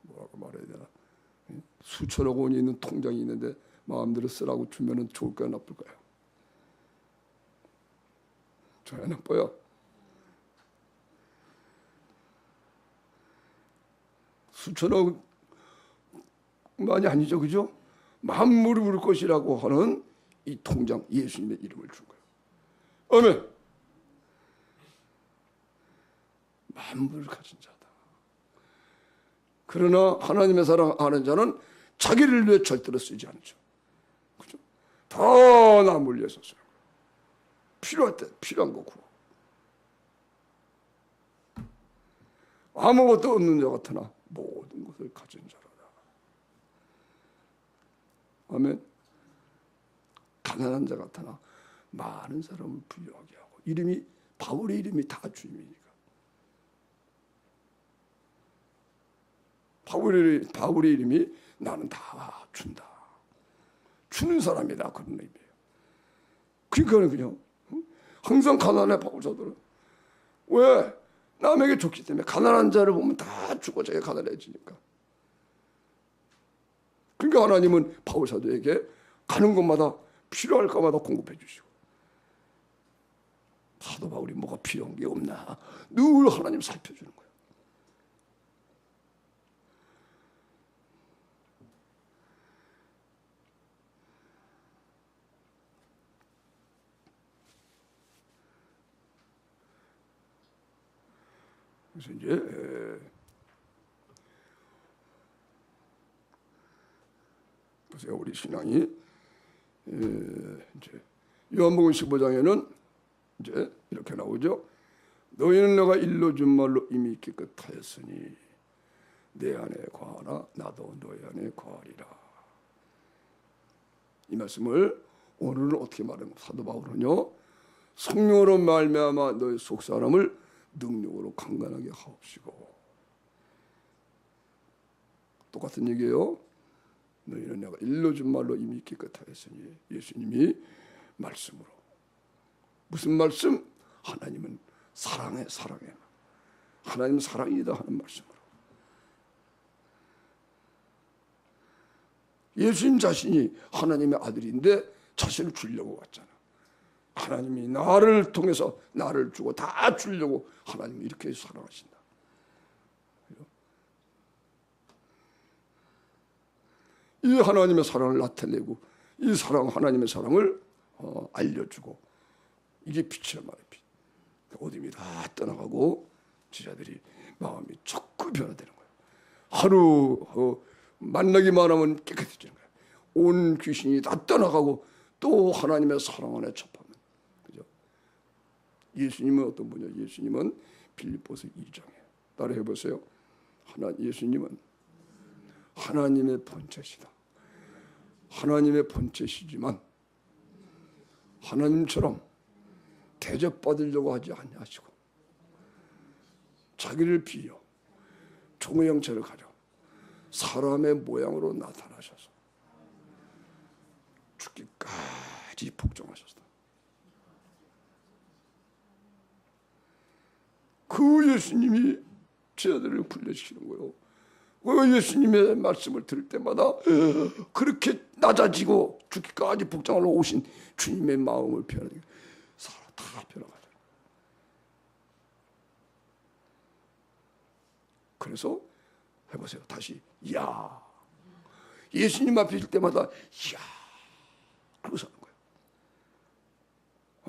뭐라고 말해야 되나? 수천억 원이 있는 통장이 있는데 마음대로 쓰라고 주면은 좋을까요, 나쁠까요? 저야 나빠요. 수천억 많이 아니죠, 그죠? 만물을 부를 것이라고 하는 이 통장, 예수님의 이름을 준 거예요. 아멘. 만물을 가진 자다. 그러나 하나님의 사랑하는 자는 자기를 위해 절대로 쓰지 않죠. 그죠? 다 남을 위해서 써요. 필요할 때 필요한 거 구워. 아무것도 없는 자 같으나 모든 것을 가진 자라다. 아멘. 가난한 자 같으나 많은 사람을 부유하게 하고 이름이 바울의 이름이 다 주님이니까. 바울의 이름이 나는 다 준다. 주는 사람이다 그런 의미예요. 그러니까 그냥 항상 가난해 바울 사도는. 왜? 남에게 좋기 때문에. 가난한 자를 보면 다 죽어 자기가 가난해지니까. 그러니까 하나님은 바울 사도에게 가는 곳마다 필요할 것마다 공급해 주시고, 사도 바울이 뭐가 필요한 게 없나 늘 하나님 살펴주는 거예요. 그래서 이제 보세요, 우리 신앙이 이제 요한복음 15장에는 이제 이렇게 나오죠. 너희는 내가 일러준 말로 이미 깨끗하였으니 내 안에 거하나 나도 너희 안에 거하리라. 이 말씀을 오늘은 어떻게 말하는 사도 바울은요, 성령으로 말미암아 너희 속 사람을 능력으로 강건하게 하옵시고. 똑같은 얘기예요. 너희는 내가 일러준 말로 이미 깨끗하였으니, 예수님이 말씀으로. 무슨 말씀? 하나님은 사랑해. 하나님은 사랑이다 하는 말씀으로. 예수님 자신이 하나님의 아들인데 자신을 주려고 왔잖아. 하나님이 나를 통해서 나를 주고 다 주려고 하나님이 이렇게 사랑하신다. 이 하나님의 사랑을 나타내고 이 사랑, 하나님의 사랑을 알려주고, 이게 빛이란 말이에요. 빛. 어둠이 다 떠나가고 제자들이 마음이 자꾸 변화되는 거예요. 하루 만나기만 하면 깨끗해지는 거예요. 온 귀신이 다 떠나가고 또 하나님의 사랑 안에 접하면, 그죠? 예수님은 어떤 분이요? 예수님은 빌립보서 2장에 따라 해보세요. 예수님은 하나님의 본체시다. 하나님의 본체시지만 하나님처럼 대접받으려고 하지 아니하시고 자기를 비려 종의 형체를 가져 사람의 모양으로 나타나셔서 죽기까지 복종하셨다. 그 예수님이 제자들을 훈련시키는 거예요. 예수님의 말씀을 들을 때마다 그렇게 낮아지고 죽기까지 복종하러 오신 주님의 마음을 변하게 서로 다 변화가죠. 그래서 해보세요. 다시 야, 예수님 앞에 있을 때마다 야 그러고 사는 거예요.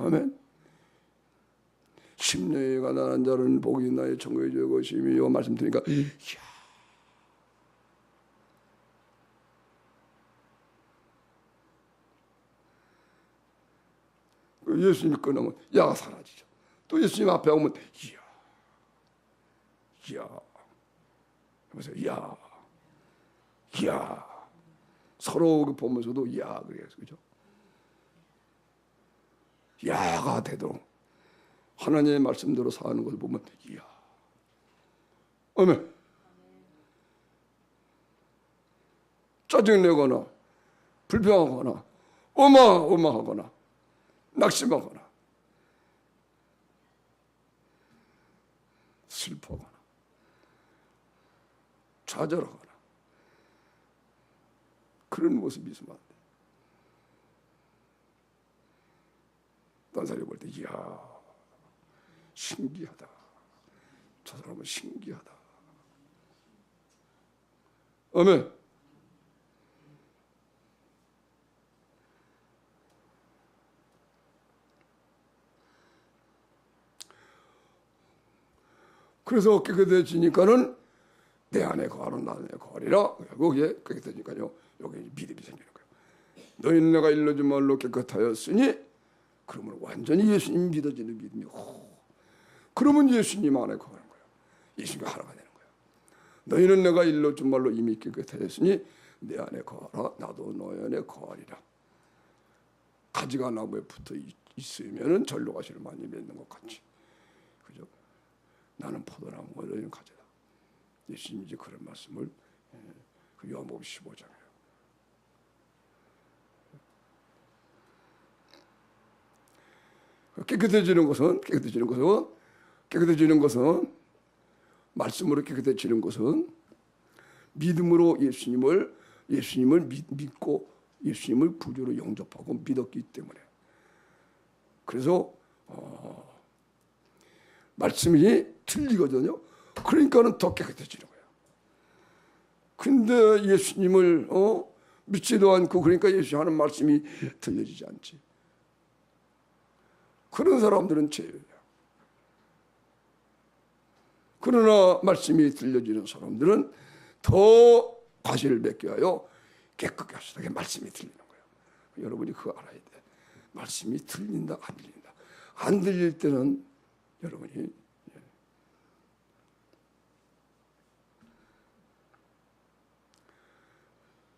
아멘. 심령이 가난한 자는 복이 나의 천국의 주 것이며 말씀드리니까 야. 예수님 끊으면 야가 사라지죠. 또 예수님 앞에 오면 야 보세요. 야 서로 보면서도 야 그래요, 그죠? 야가 되도록 하나님의 말씀대로 사는 것을 보면 야. 아멘. 짜증내거나 불평하거나 어마어마하거나 낙심하거나 슬퍼하거나 좌절하거나 그런 모습이 있으면 안 돼. 딴 사람이 볼 때 이야 신기하다. 저 사람은 신기하다. 아멘. 그래서 깨끗해지니까는 내 안에 거하는 나 안에 거하리라. 거기에 깨끗해지니까요. 여기 믿음이 생기는 거예요. 너희는 내가 일러준 말로 깨끗하였으니, 그러면 완전히 예수님 믿어지는 믿음이. 그러면 예수님 안에 거하는 거예요. 예수님이 하나가 되는 거예요. 너희는 내가 일러준 말로 이미 깨끗하였으니 내 안에 거하라. 나도 너희 안에 거하리라. 가지가 나무에 붙어 있으면은 절로 가시를 많이 맺는 것 같이. 그죠? 나는 포도나무가 너희는 가지다. 예수님이 이제 그런 말씀을 그 요한복음 15장에. 깨끗해지는 것은 말씀으로 깨끗해지는 것은 믿음으로 예수님을 믿고 예수님을 구주로 영접하고 믿었기 때문에. 그래서 말씀이 틀리거든요. 그러니까는 더 깨끗해지는 거예요. 근데 예수님을 믿지도 않고 그러니까 예수 하는 말씀이 들려지지 않지. 그런 사람들은 죄예요. 그러나 말씀이 들려지는 사람들은 더 과실을 맺게 하여 깨끗게 하시다. 그게 말씀이 들리는 거예요. 여러분이 그거 알아야 돼. 말씀이 들린다 안 들린다. 안 들릴 때는 여러분이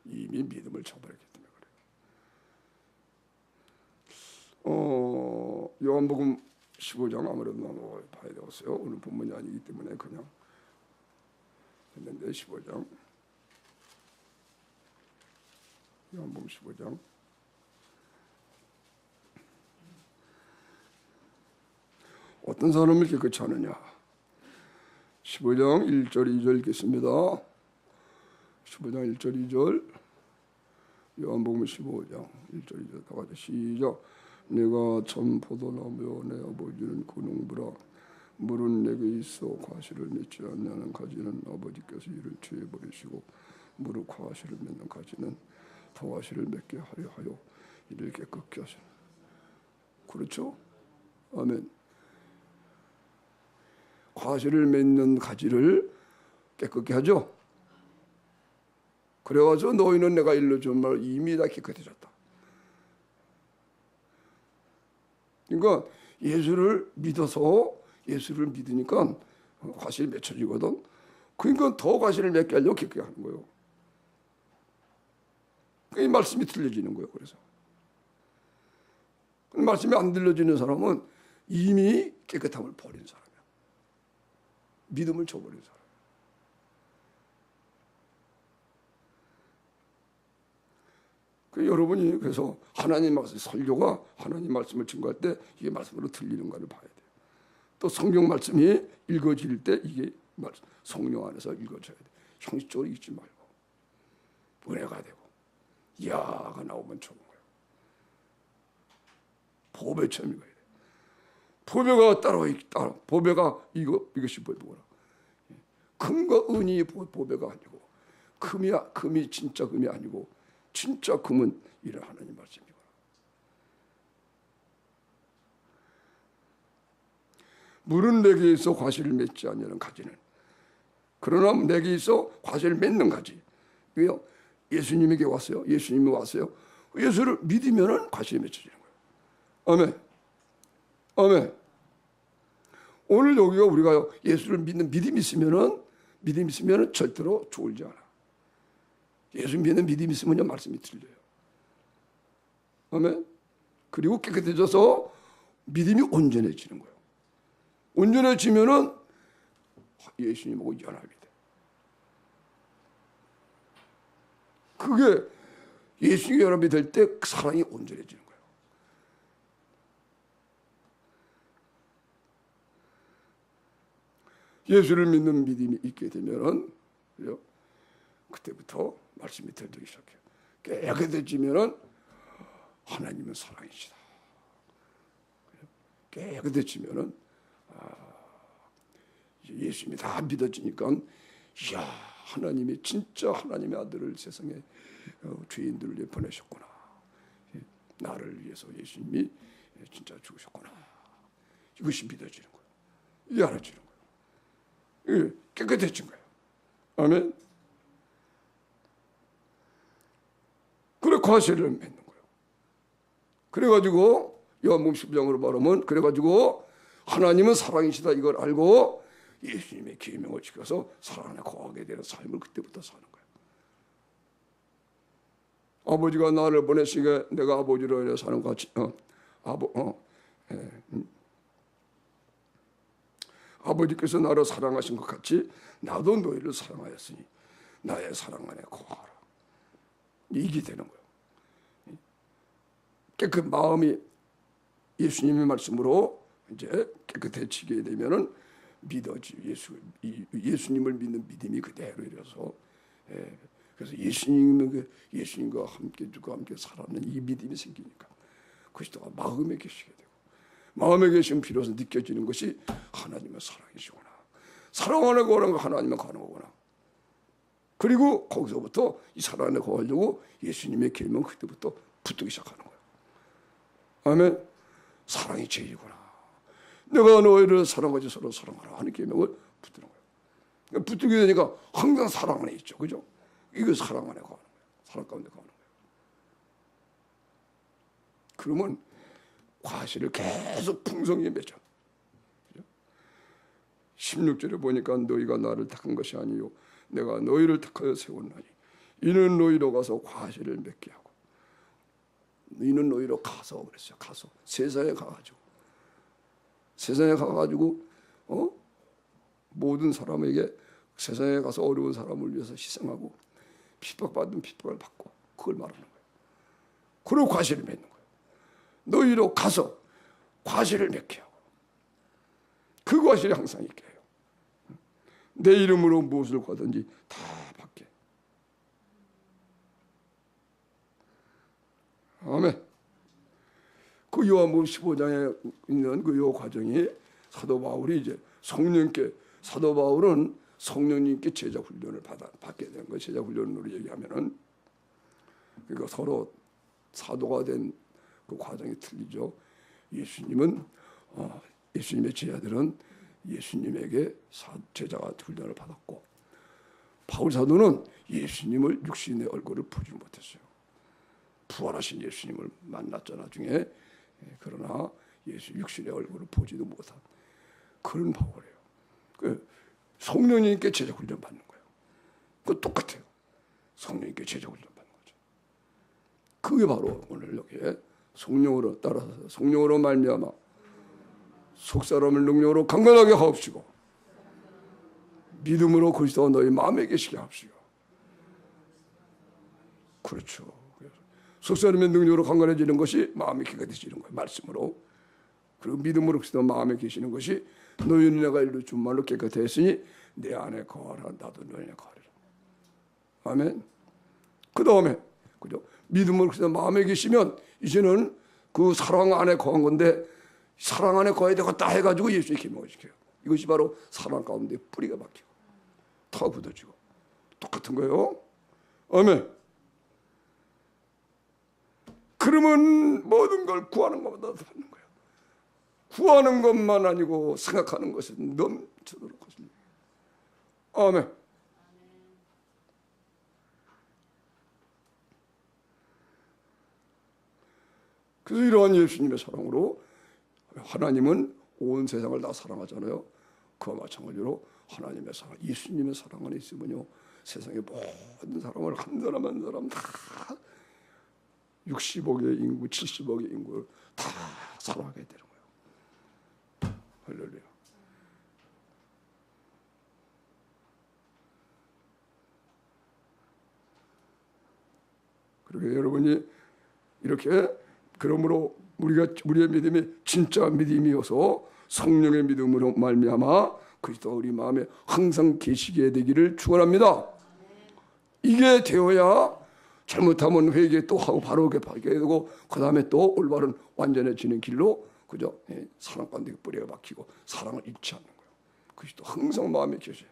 이미 믿음을 저버렸기 때문에 그래요. 요한복음 15장 아무래도 넘어가야 되겠어요. 오늘 본문이 아니기 때문에 그냥 했는데 15장 요한복음 15장 어떤 사람을 깨끗이 하느냐. 15장 1절 2절 읽겠습니다. 15장 1절 2절 요한복음 15장 1절 2절 다 같이 시작. 내가 참 포도나무요 내 아버지는 그 농부라. 물은 내게 있어 과실을 맺지 않냐는 가지는 아버지께서 이를 취해 버리시고 무릇 과실을 맺는 가지는 더 과실을 맺게 하여 이를 깨끗게 하시는. 그렇죠? 아멘. 과실을 맺는 가지를 깨끗게 하죠. 그래가지고 너희는 내가 일러준 말 이미 다 깨끗해졌다. 그러니까 예수를 믿으니까 과실이 맺혀지거든. 그러니까 더 과실을 맺게 하려고 깨끗게 하는 거예요. 이 말씀이 들려지는 거예요. 그래서 말씀이 안 들려지는 사람은 이미 깨끗함을 버린 사람이야. 믿음을 저버린 사람. 여러분이 그래서 하나님 말씀 설교가 하나님 말씀을 증거할 때 이게 말씀으로 들리는가를 봐야 돼요. 또 성경 말씀이 읽어질 때 이게 성령 안에서 읽어져야 돼. 형식적으로 읽지 말고 은혜가 되고 야가 나오면 좋은 거예요. 보배 체험이 가야 돼. 보배가 따로 보배가 이것이 보배구나. 금과 은이 보배가 아니고 금이 진짜 금이 아니고 진짜 금은 이런 하나님 말씀이구나. 물은 내게 있어 과실을 맺지 않냐는 가지는. 그러나 내게 있어 과실을 맺는 가지. 왜요? 예수님에게 왔어요. 예수님이 왔어요. 예수를 믿으면 과실이 맺혀지는 거예요. 아멘. 아멘. 오늘 여기가 우리가 예수를 믿는 믿음이 있으면 절대로 졸지 않아. 예수 믿는 믿음이 있으면 말씀이 들려요. 아멘. 그리고 깨끗해져서 믿음이 온전해지는 거예요. 온전해지면은 예수님하고 연합이 돼. 그게 예수님과 연합이 될 때 사랑이 온전해지는 거예요. 예수를 믿는 믿음이 있게 되면은 그때부터 말씀이 들리기 시작해요. 깨끗해지면은 하나님은 사랑이시다. 깨끗해지면은 예수님이 다 믿어지니까 이야 하나님이 진짜 하나님의 아들을 세상에 죄인들을 위해 보내셨구나. 나를 위해서 예수님이 진짜 죽으셨구나. 이것이 믿어지는 거예요. 이게 알아지는 거예요. 이게 깨끗해진 거예요. 아멘. 그래 과실을 맺는 거예요. 그래가지고 요한복음 10장으로 말하면 그래가지고 하나님은 사랑이시다 이걸 알고 예수님의 계명을 지켜서 사랑 안에 거하게 되는 삶을 그때부터 사는 거예요. 아버지가 나를 보내시게 내가 아버지로 인해 사는 것 같이 아버지께서 나를 사랑하신 것 같이 나도 너희를 사랑하였으니 나의 사랑 안에 거하라. 이게 되는 거예요. 깨끗 마음이 예수님의 말씀으로 이제 깨끗해지게 되면은 예수님을 믿는 믿음이 그대로 이어서, 그래서 예수님과 함께 주가 함께 살아가는 이 믿음이 생기니까 그리스도가 마음에 계시게 되고, 마음에 계시면 비로소 느껴지는 것이 하나님의 사랑이시구나, 사랑 안에 거하는 거 하나님의 가는 거구나. 그리고 거기서부터 이 사랑 안에 거하려고 예수님의 계명 그때부터 붙들기 시작하는 거예요. 아멘. 사랑이 제일이구나. 내가 너희를 사랑하지 서로 사랑하라 하는 계명을 붙드는 거예요. 붙들게 되니까 항상 사랑 안에 있죠. 그죠? 이거 사랑 안에 거하는 거예요. 사랑 가운데 거하는 거예요. 그러면 과실을 계속 풍성히 맺어. 16절에 보니까 너희가 나를 택한 것이 아니요 내가 너희를 택하여 세웠나니 이는 너희로 가서 과실을 맺게 하고, 이는 너희로 가서 그랬어요. 가서 세상에 가가지고 모든 사람에게 세상에 가서 어려운 사람을 위해서 희생하고 핍박받은 핍박을 받고, 그걸 말하는 거예요. 그리고 과실을 맺는 거예요. 너희로 가서 과실을 맺게 하고, 그 과실이 항상 있게 해요. 내 이름으로 무엇을 구하든지 다 받게. 아멘. 그 요한복음 15장에 있는 그 요 과정이 사도 바울이 이제 사도 바울은 성령님께 제자 훈련을 받게 된 거예요. 제자 훈련으로 얘기하면은, 그러니까 서로 사도가 된 그 과정이 틀리죠. 예수님의 제자들은 예수님에게 제자가 훈련을 받았고, 바울 사도는 예수님을 육신의 얼굴을 보지 못했어요. 부활하신 예수님을 만났죠 나중에. 그러나 예수 육신의 얼굴을 보지도 못한 그런 바울이에요. 그 성령님께 제자 훈련 받는 거예요. 그 똑같아요. 성령님께 제자 훈련 받는 거죠. 그게 바로 오늘 여기에 성령으로 따라서 성령으로 말미암아 속사람을 능력으로 강건하게 하옵시고 믿음으로 그리스도가 너희 마음에 계시게 하옵시고. 그렇죠. 속사람의 능력으로 강건해지는 것이 마음이 깨끗해지는 거예요. 말씀으로. 그리고 믿음으로 그리스도 마음에 계시는 것이 너희는 내가 이루 준 말로 깨끗했으니 내 안에 거하라 나도 너희 안에 거하리라. 아멘. 그 다음에 그죠? 믿음으로 그리스도 마음에 계시면 이제는 그 사랑 안에 거한 건데, 사랑 안에 거해야 되겠다 해가지고 예수의 계명을 지켜요. 이것이 바로 사랑 가운데 뿌리가 박히고 터 굳어지고 똑같은 거예요. 아멘. 그러면 모든 걸 구하는 것보다 받는 거예요. 구하는 것만 아니고 생각하는 것은 넘치도록 하십니다. 아멘. 그래서 이러한 예수님의 사랑으로 하나님은 온 세상을 다 사랑하잖아요. 그와 마찬가지로 하나님의 사랑, 예수님의 사랑 안에 있으면요, 세상의 모든 사람을 한 사람 한 사람 다 60억의 인구, 70억의 인구를 다 사랑하게 되는 거예요. 할렐루야. 그러게 여러분이 이렇게, 그러므로 우리의 믿음이 진짜 믿음이어서 성령의 믿음으로 말미암아 그리스도가 우리 마음에 항상 계시게 되기를 축원합니다. 이게 되어야 잘못하면 회개 또 하고 바로 하게 되고, 그 다음에 또 올바른 완전해지는 길로, 그죠? 사랑 가운데 뿌리가 박히고 사랑을 잃지 않는 거예요. 그리스도 항상 마음에 계셔요.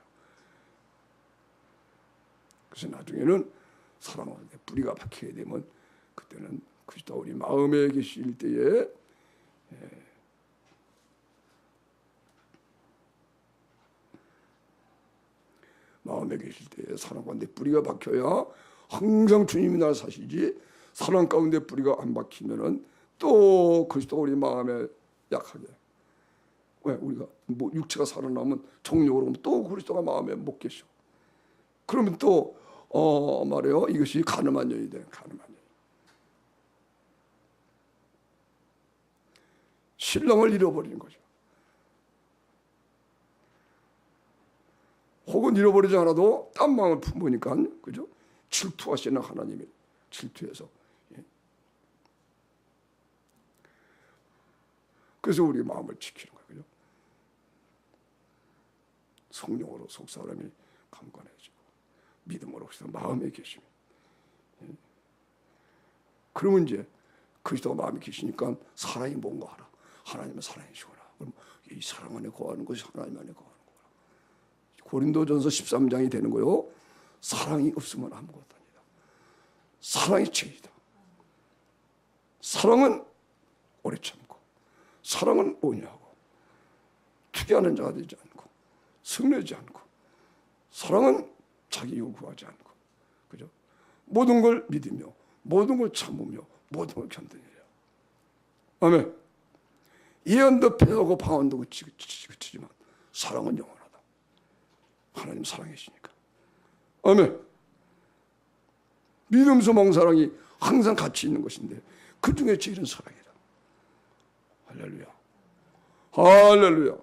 그래서 나중에는 사랑 가운데 뿌리가 박히게 되면 그때는 그리스도 우리 마음에 계실 때에 마음에 계실 때에 사랑 가운데 뿌리가 박혀야 항상 주님이 날 사시지, 사랑 가운데 뿌리가 안 박히면은 또 그리스도 우리 마음에 약하게. 왜? 우리가 뭐 육체가 살아나면 정욕으로 오면 또 그리스도가 마음에 못 계셔. 그러면 또 말해요. 이것이 가늠한 년이 돼. 가늠한 년. 신랑을 잃어버리는 거죠. 혹은 잃어버리지 않아도 딴 마음을 품으니까, 그죠? 질투하시는 하나님이 질투해서. 그래서 우리 마음을 지키는 거예요. 그죠? 성령으로 속 사람이 강건해지고 믿음으로서 마음에 계시면, 그러면 이제 그리스도가 마음에 계시니까 사랑이 뭔가 알아. 하나님은 사랑이시구나. 그럼 이 사랑 안에 거하는 것이 하나님 안에 거하는 거구나. 고린도전서 13장이 되는 거요. 사랑이 없으면 아무것도 아니다. 사랑이 죄이다. 사랑은 오래 참고, 사랑은 온유하고, 투기하는 자가 되지 않고, 성내지 않고, 사랑은 자기 이익을 구하지 않고, 그죠? 모든 걸 믿으며, 모든 걸 참으며, 모든 걸 견디느라. 아멘. 예언도 패하고 방언도 그치지만 사랑은 영원하다. 하나님 사랑이시니까. 아멘. 믿음, 소망, 사랑이 항상 같이 있는 것인데 그 중에 제일은 사랑이다. 할렐루야. 할렐루야.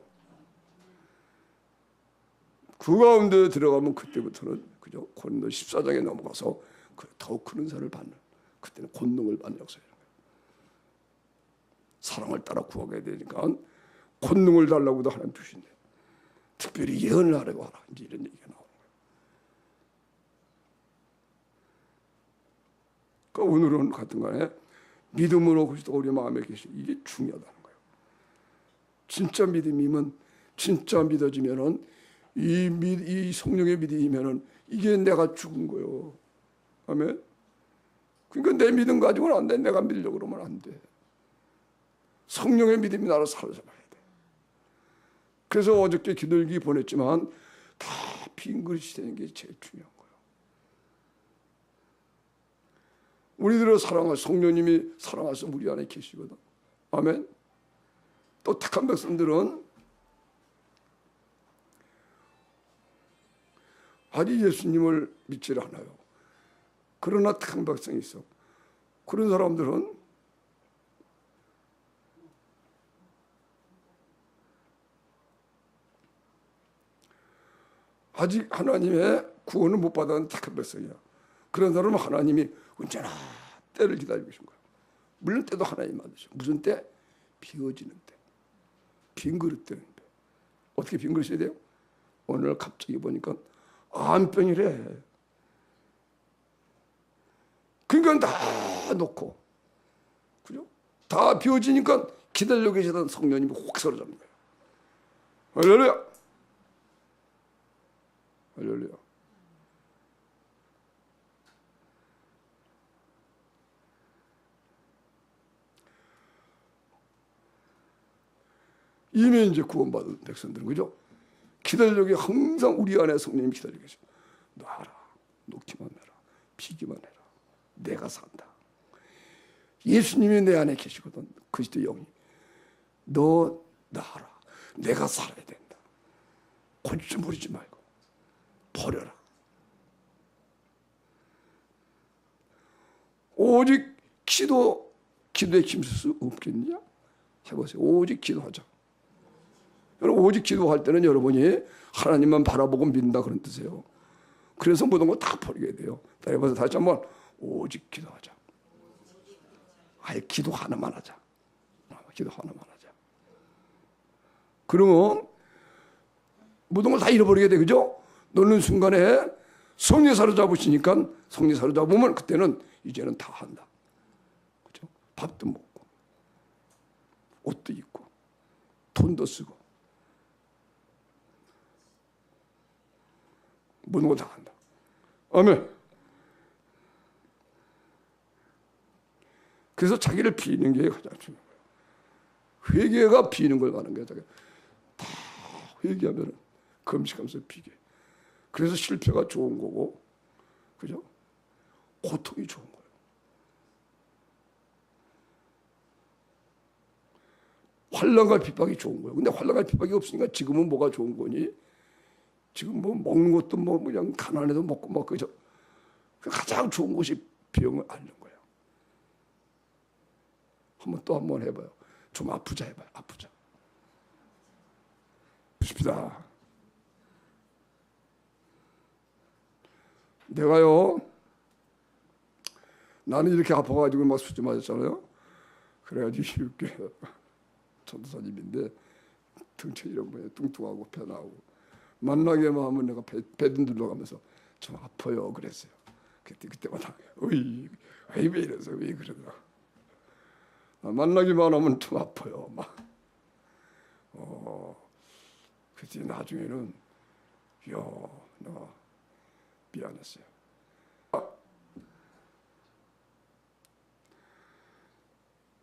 그 가운데 들어가면 그때부터는 그죠? 고린도 14장에 넘어가서 더욱 큰 은사를 받는, 그때는 권능을 받는 역사예요. 사랑을 따라 구하게 되니까 권능을 달라고도 하나님 주신대. 특별히 예언을 하라고 하라. 이제 이런 얘기가 나오는 거예요. 그러니까 오늘은 같은 간에 믿음으로 그리스도 우리 마음에 계시, 이게 중요하다는 거예요. 진짜 믿음이면, 진짜 믿어지면은 이 성령의 믿음이면은 이게 내가 죽은 거예요. 아멘. 그러니까 내 믿음 가지고는 안 돼. 내가 믿으려고 그러면 안 돼. 성령의 믿음이 나를 사로잡아야 돼. 그래서 어저께 기도일기 보냈지만 다 빈 그릇이 되는 게 제일 중요한 거예요. 우리들을 사랑할 성령님이 사랑해서 우리 안에 계시거든. 아멘. 또 택한 백성들은 아직 예수님을 믿지를 않아요. 그러나 택한 백성이 있어. 그런 사람들은 아직 하나님의 구원을 못 받은 택한 백성이야. 그런 사람은 하나님이 언제나 때를 기다리고 계신 거야. 물론 때도 하나님 만드셔. 무슨 때? 비워지는 때. 빈 그릇 되는 때. 어떻게 빈 그릇이 돼요? 오늘 갑자기 보니까 암병이래. 그러니까 다 놓고, 그죠? 다 비워지니까 기다리고 계시던 성령님이 혹 사로잡는 거야. 할렐루야. 할렐루야. 이미 이제 구원받은 백성들은, 그죠? 기다리려고 항상 우리 안에 성령님이 기다리고 계셔. 놔라. 놓기만 해라. 비기만 해라. 내가 산다. 예수님이 내 안에 계시거든. 그리스도 영이. 너 놔라. 내가 살아야 된다. 곤주무리지 말고 버려라. 오직 기도에 힘쓸 수 없겠냐? 해보세요. 오직 기도하자. 여러분, 오직 기도할 때는 여러분이 하나님만 바라보고 믿는다 그런 뜻이에요. 그래서 모든 거 다 버리게 돼요. 해봐서 다시 한번 오직 기도하자. 아예 기도 하나만 하자. 기도 하나만 하자. 그러면 모든 걸 다 잃어버리게 돼. 그죠? 놓는 순간에 성령 사로잡으시니까, 성령 사로잡으면 그때는 이제는 다 한다. 그죠? 밥도 먹고, 옷도 입고, 돈도 쓰고, 모든 걸 다 한다. 아멘. 그래서 자기를 비는 게 가장 중요한 거예요. 회개가 비는 걸 말하는 거예요. 다 회개하면 금식하면서 비게. 그래서 실패가 좋은 거고, 그죠? 고통이 좋은 거예요. 환난과 핍박이 좋은 거예요. 근데 환난과 핍박이 없으니까 지금은 뭐가 좋은 거니? 지금 뭐 먹는 것도 뭐 그냥 가난해도 먹고 막 그죠? 가장 좋은 것이 병을 앓는 거예요. 한번 해봐요. 좀 아프자 해봐요. 아프자. 보십시다. 내가요, 나는 이렇게 아파가지고 막 수지 맞았잖아요. 그래가지고 이렇게 전도사님인데 등치 이런 거에 뚱뚱하고 배 나오고 만나게만 하면 내가 배든 들러가면서 좀 아파요 그랬어요. 그때마다 어이 왜 이래서 왜 그러나 만나기만 하면 좀 아파요 막. 그때 나중에는 내가 미안했어요.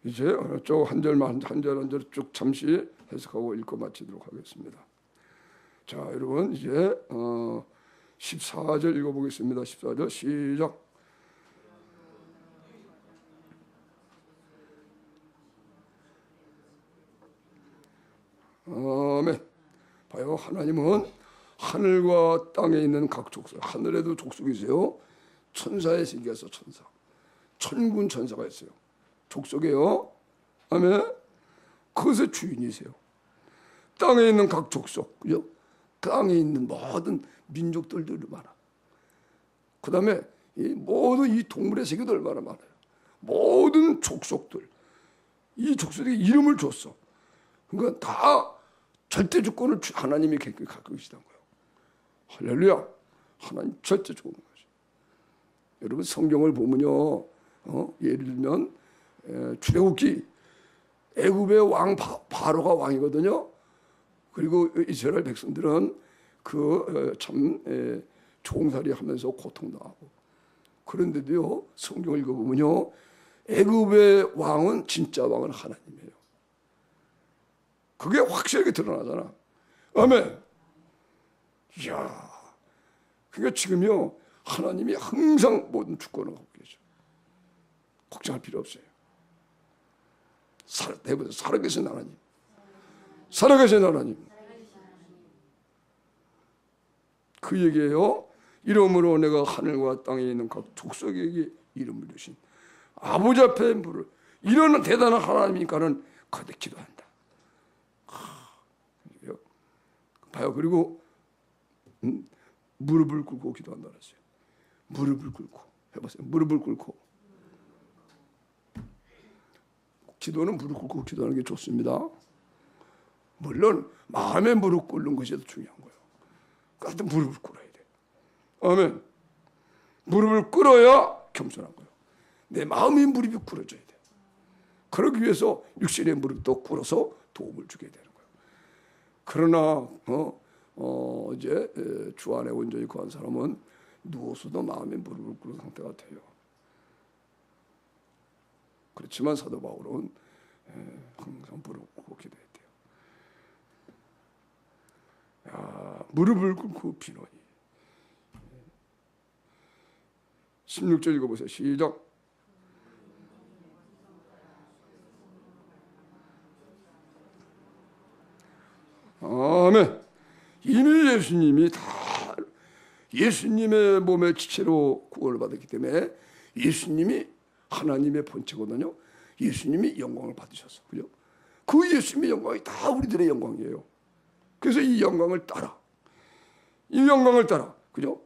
이제 쭉 한 절만 한 절 쭉 잠시 해석하고 읽고 마치도록 하겠습니다. 자, 여러분 이제 14절 읽어보겠습니다. 14절 시작. 아멘. 봐요, 하나님은 하늘과 땅에 있는 각 족속, 하늘에도 족속이 있어요. 천사의 세계가 있어, 천사. 천군 천사가 있어요. 족속이에요. 아멘. 그것의 주인이세요. 땅에 있는 각 족속, 그죠? 땅에 있는 모든 민족들도 많아. 그 다음에 모든 이 동물의 세계도 얼마나 많아요. 모든 족속들, 이 족속에게 이름을 줬어. 그러니까 다 절대 주권을 하나님이 갖고 계시다는 거예요. 할렐루야. 하나님 절대 주권 가지고. 여러분 성경을 보면요, 예를 들면 출애굽기 애굽의 왕 바로가 왕이거든요. 그리고 이스라엘 백성들은 그 참 종살이 하면서 고통당하고. 그런데도요, 성경을 읽어보면요, 애굽의 왕은 진짜 왕은 하나님이에요. 그게 확실하게 드러나잖아. 아멘. 이야, 그러니까 지금요, 하나님이 항상 모든 주권을 갖고 계셔. 걱정할 필요 없어요. 살아계신 하나님. 살아계신 하나님. 그 얘기예요. 이름으로 내가 하늘과 땅에 있는 각 족속에게 이름을 주신 아버지 앞에 물을, 이런 대단한 하나님이니까는 거듭 기도한다. 봐요. 그리고 무릎을 꿇고 기도한다 그랬어요. 무릎을 꿇고 해보세요. 무릎을 꿇고. 기도는 무릎 꿇고 기도하는 게 좋습니다. 물론 마음의 무릎 꿇는 것이 더 중요한 거예요. 그러니까 무릎을 꿇어야 돼. 아멘. 무릎을 꿇어야 겸손한 거예요. 내 마음의 무릎이 꿇어져야 돼. 그러기 위해서 육신의 무릎도 꿇어서 도움을 주게 되는 거예요. 그러나 이제 주 안에 온전히 거한 사람은 누워서도 마음의 무릎을 꿇은 상태가 돼요. 그렇지만 사도 바울은 항상 무릎 꿇고 기도해야 돼요. 야, 무릎을 꿇고 비노니. 16절 읽어보세요. 시작. 아멘. 이미 예수님이 다 예수님의 몸의 지체로 구원을 받았기 때문에 예수님이 하나님의 본체거든요. 예수님이 영광을 받으셨어. 그죠? 그 예수님의 영광이 다 우리들의 영광이에요. 그래서 이 영광을 따라. 이 영광을 따라. 그죠?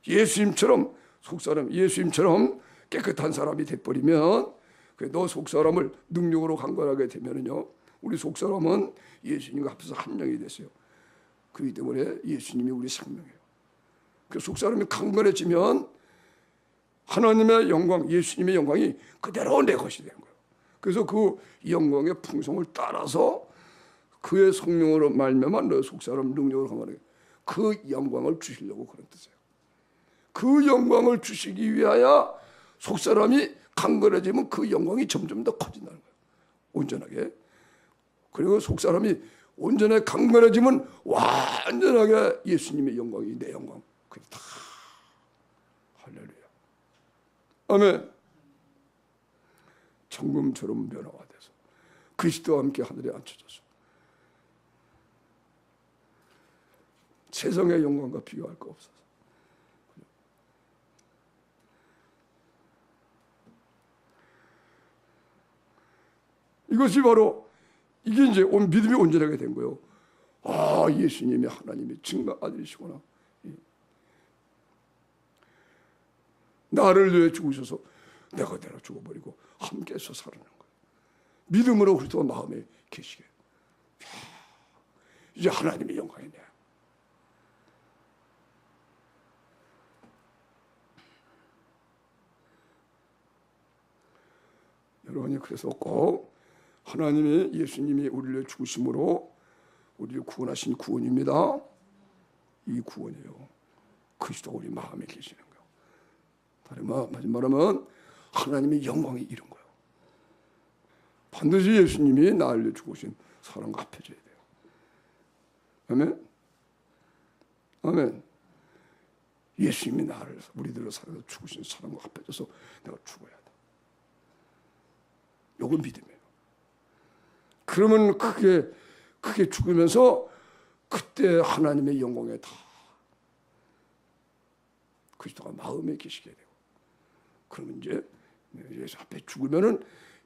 예수님처럼 속사람, 예수님처럼 깨끗한 사람이 돼버리면, 너 속사람을 능력으로 강건하게 되면은요, 우리 속사람은 예수님과 합해서 한 명이 됐어요. 그렇기 때문에 예수님이 우리 생명이에요. 그 속사람이 강건해지면 하나님의 영광, 예수님의 영광이 그대로 내 것이 되는 거예요. 그래서 그 영광의 풍성을 따라서 그의 성령으로 말미암아 너 속사람 능력으로 강건하게 그 영광을 주시려고 그런 뜻이에요. 그 영광을 주시기 위하여 속사람이 강건해지면 그 영광이 점점 더 커진다는 거예요. 온전하게. 그리고 속사람이 온전하게 강건해지면 완전하게 예수님의 영광이 내 영광. 그게 다 할렐루야. 아멘. 정금처럼 변화돼서 그리스도와 함께 하늘에 앉혀져서 세상의 영광과 비교할 거 없어서. 이것이 바로 이게 이제 믿음이 온전하게 된 거예요. 아, 예수님이 하나님의 증거 아들이시구나. 나를 위해 죽으셔서 내가 죽어버리고 함께해서 살아난 거예요. 믿음으로 그리스도가 마음에 계시게. 이제 하나님의 영광이네. 여러분이 그래서 꼭 하나님의 예수님이 우리를 죽으심으로 우리를 구원하신 구원입니다. 이 구원이에요. 그리스도가 우리 마음에 계시는 거예요. 다른 말하면 하나님의 영광이 이런 거예요. 반드시 예수님이 나를 죽으신 사랑과 합해져야 돼요. 아멘. 아멘. 예수님이 나를 우리들을 살아서 죽으신 사랑과 합해져서 내가 죽어야 돼. 요건 믿음이에요. 그러면 크게 죽으면서 그때 하나님의 영광에 다 그리스도가 마음에 계시게 되고, 그러면 이제 예수 앞에 죽으면은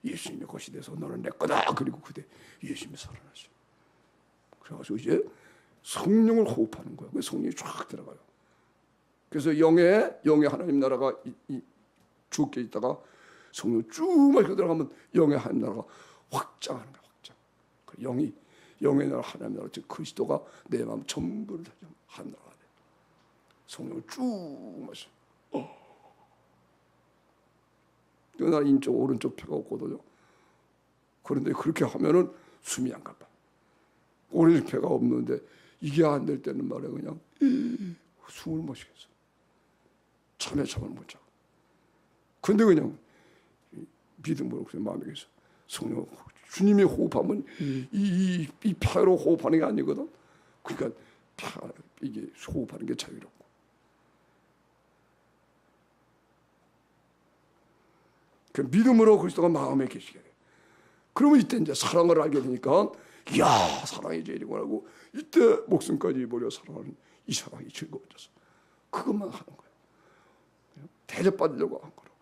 예수님의 것이 돼서 너는 내 거다. 그리고 그때 예수님이 살아나셔. 그래가지고 이제 성령을 호흡하는 거예요. 성령이 쫙 들어가요. 그래서 영의 하나님 나라가 죽게 있다가 성령 쭉 마시고 들어가면 영의 하나님 나라가 확장하는 거예요. 확장. 영의 나라 하나님 나라, 즉 그리스도가 내 마음 전부를 다 하나님 나라가 돼요. 성령을 쭉 마셔. 나 인쪽 오른쪽 폐가 없거든요. 그런데 그렇게 하면은 숨이 안 가봐. 오른쪽 폐가 없는데 이게 안 될 때는 말이야 그냥 숨을 못 쉬겠어. 잠을 못 자. 근데 그냥 믿음으로 그냥 마음에 계셔. 성령 주님이 호흡하면 이 폐로 호흡하는 게 아니거든. 그러니까 이게 호흡하는 게 자유롭고. 그 믿음으로 그리스도가 마음에 계시게 돼. 그러면 이때 이제 사랑을 알게 되니까, 이야, 사랑이 제일이구나 하고, 이때 목숨까지 버려 사랑하는 이 사랑이 즐거워져서 그것만 하는 거예요. 대접받으려고 한 거라고.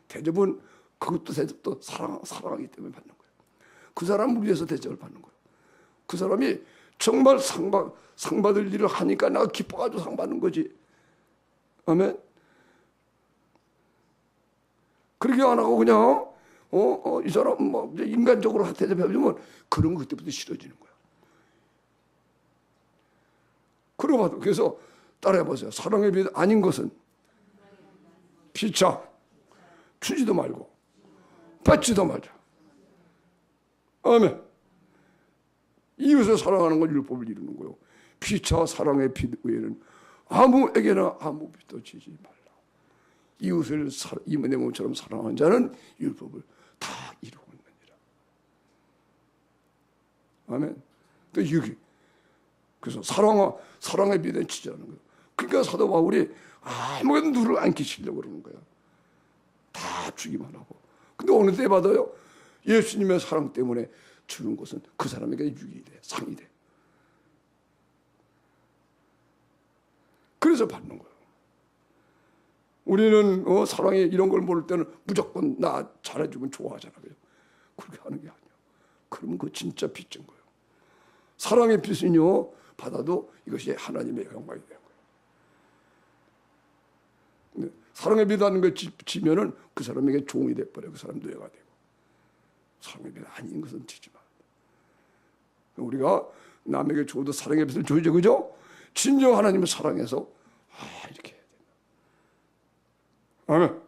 대접은 그것도 대접도 사랑하기 때문에 받는 거예요. 그 사람을 위해서 대접을 받는 거예요. 그 사람이 정말 상 받을 일을 하니까 내가 기뻐가지고 상 받는 거지. 아멘. 그렇게 안 하고 그냥 이 사람 뭐 인간적으로 대접해주면 그런 거 그때부터 싫어지는 거야. 그러고 그래서 따라해보세요. 사랑의 빛 아닌 것은 피차 주지도 말고 받지도 말자. 아멘. 이웃을 사랑하는 건 율법을 이루는 거예요. 피차 사랑의 빛 외에는 아무에게나 아무 빛도 지지 말라. 이웃을 내 몸처럼 사랑하는 자는 율법을 다 이루고 있느니라. 아멘. 또 여기 그래서 사랑의 빛에 치자는 거예요. 그러니까 사도 바울이 아무것도 누를 안 끼치려고 그러는 거야. 다 주기만 하고. 근데 어느 때 받아요? 예수님의 사랑 때문에 주는 것은 그 사람에게 유익이 돼, 상이 돼. 그래서 받는 거예요. 우리는 사랑에 이런 걸 모를 때는 무조건 나 잘해주면 좋아하잖아요. 그렇게 하는 게 아니에요. 그러면 그거 진짜 빚진 거예요. 사랑의 빚은요, 받아도 이것이 하나님의 영광이 되는 거예요. 근데 사랑의 빚하는 걸 지면은 그 사람에게 종이 돼버려요. 그 사람 노예가 되고. 사랑의 빚 아닌 것은 지지 마. 우리가 남에게 줘도 사랑의 빚을 줘야죠. 그죠? 진정 하나님을 사랑해서 이렇게 해야 된다. 아멘.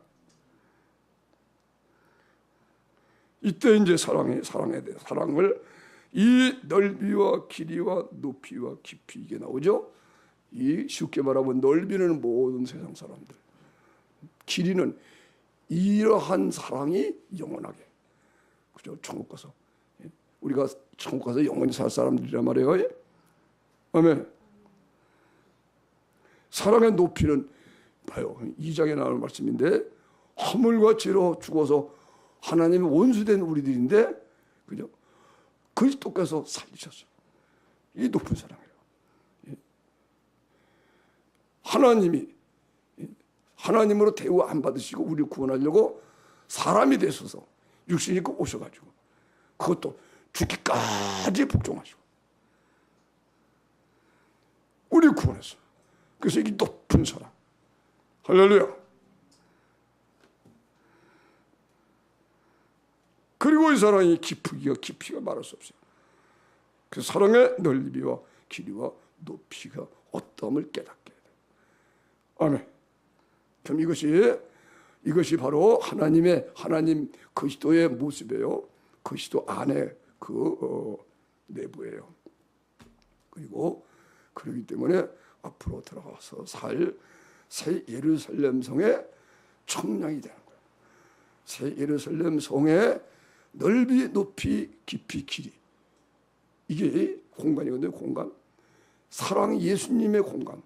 이때 이제 사랑에 대해 사랑을 이 넓이와 길이와 높이와 깊이 이게 나오죠. 이 쉽게 말하면 넓이는 모든 세상 사람들, 길이는 이러한 사랑이 영원하게, 그죠? 천국 가서 우리가 천국 가서 영원히 살 사람들이란 말이에요. 아멘. 사랑의 높이는 봐요. 2장에 나오는 말씀인데 허물과 죄로 죽어서 하나님의 원수된 우리들인데, 그죠? 그리스도께서 살리셨어요. 이 높은 사랑이에요. 하나님이 하나님으로 대우 안 받으시고 우리를 구원하려고 사람이 되셔서 육신 입고 오셔가지고 그것도 죽기까지 복종하시고 우리를 구원했어요. 그래서 이 높은 사랑. 할렐루야. 그리고 이 사랑이 깊이가 말할 수 없어요. 그 사랑의 넓이와 길이와 높이가 어떠함을 깨닫게 돼. 아멘. 그럼 이것이 바로 하나님 그리스도의 모습이에요. 그리스도 안에 그 내부예요. 그리고 그렇기 때문에 앞으로 들어가서 살 새 예루살렘 성의 청량이 되는 거예요. 새 예루살렘 성의 넓이, 높이, 깊이, 길이. 이게 공간이거든요. 공간. 사랑, 예수님의 공간.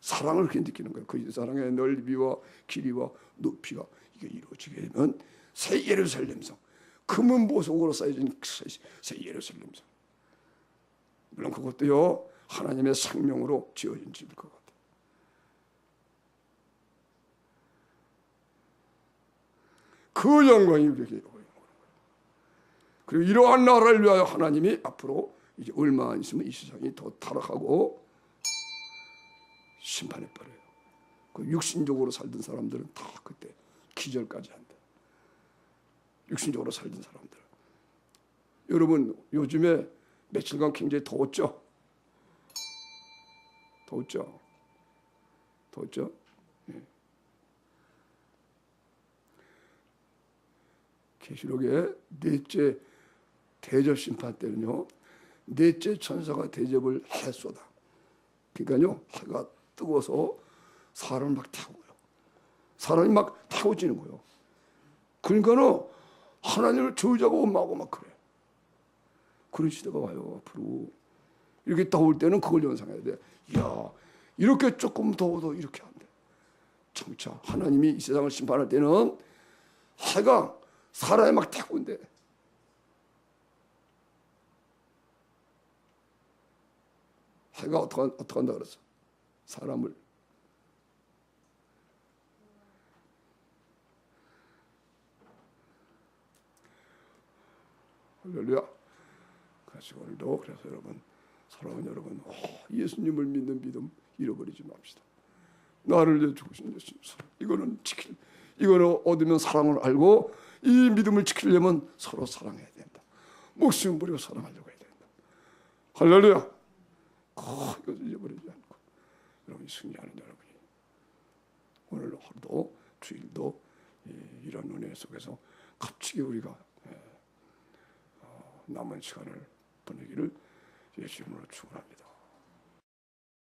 사랑을 그렇게 느끼는 거예요. 그 사랑의 넓이와 길이와 높이가 이게 이루어지게 되면 새 예루살렘 성. 금은 보석으로 쌓여진 새 예루살렘 성. 물론 그것도요, 하나님의 생명으로 지어진 집일 것 같아요. 그 영광이 우리에게 오는 거예요. 그리고 이러한 나라를 위하여 하나님이 앞으로 이제 얼마 안 있으면 이 세상이 더 타락하고 심판해 버려요. 그 육신적으로 살던 사람들은 다 그때 기절까지 한다. 육신적으로 살던 사람들. 여러분 요즘에 며칠간 굉장히 더웠죠? 더웠죠? 더웠죠? 예. 계시록의 넷째 대접 심판 때는요, 넷째 천사가 대접을 해 쏟아. 그러니까요, 해가 뜨거워서 사람을 막 태우고요. 사람이 막 태워지는 거예요. 그러니까는 하나님을 저주하고 원망하고 막 그래. 그런 시대가 와요, 앞으로. 이렇게 더울 때는 그걸 연상해야 돼. 이야, 이렇게 조금 더워도 이렇게 안 돼. 장차 하나님이 이 세상을 심판할 때는 해가 사람이 막 태운대. 해가 어떻게 한다 그랬어? 사람을. 할렐루야. 그래서 오늘도 그래서 여러분, 사랑하는 여러분, 예수님을 믿는 믿음 잃어버리지 맙시다. 나를 위해 죽으신 예수님, 이거는 얻으면 사랑을 알고 이 믿음을 지키려면 서로 사랑해야 된다. 목숨 버리고 사랑하려고 해야 된다. 할렐루야. 이것을 잊어버리지 않고 여러분이 승리하는 여러분이 오늘 하루도 주일도 이런 은혜 속에서 값지게 우리가 남은 시간을 보내기를 예수 이름으로 축원합니다.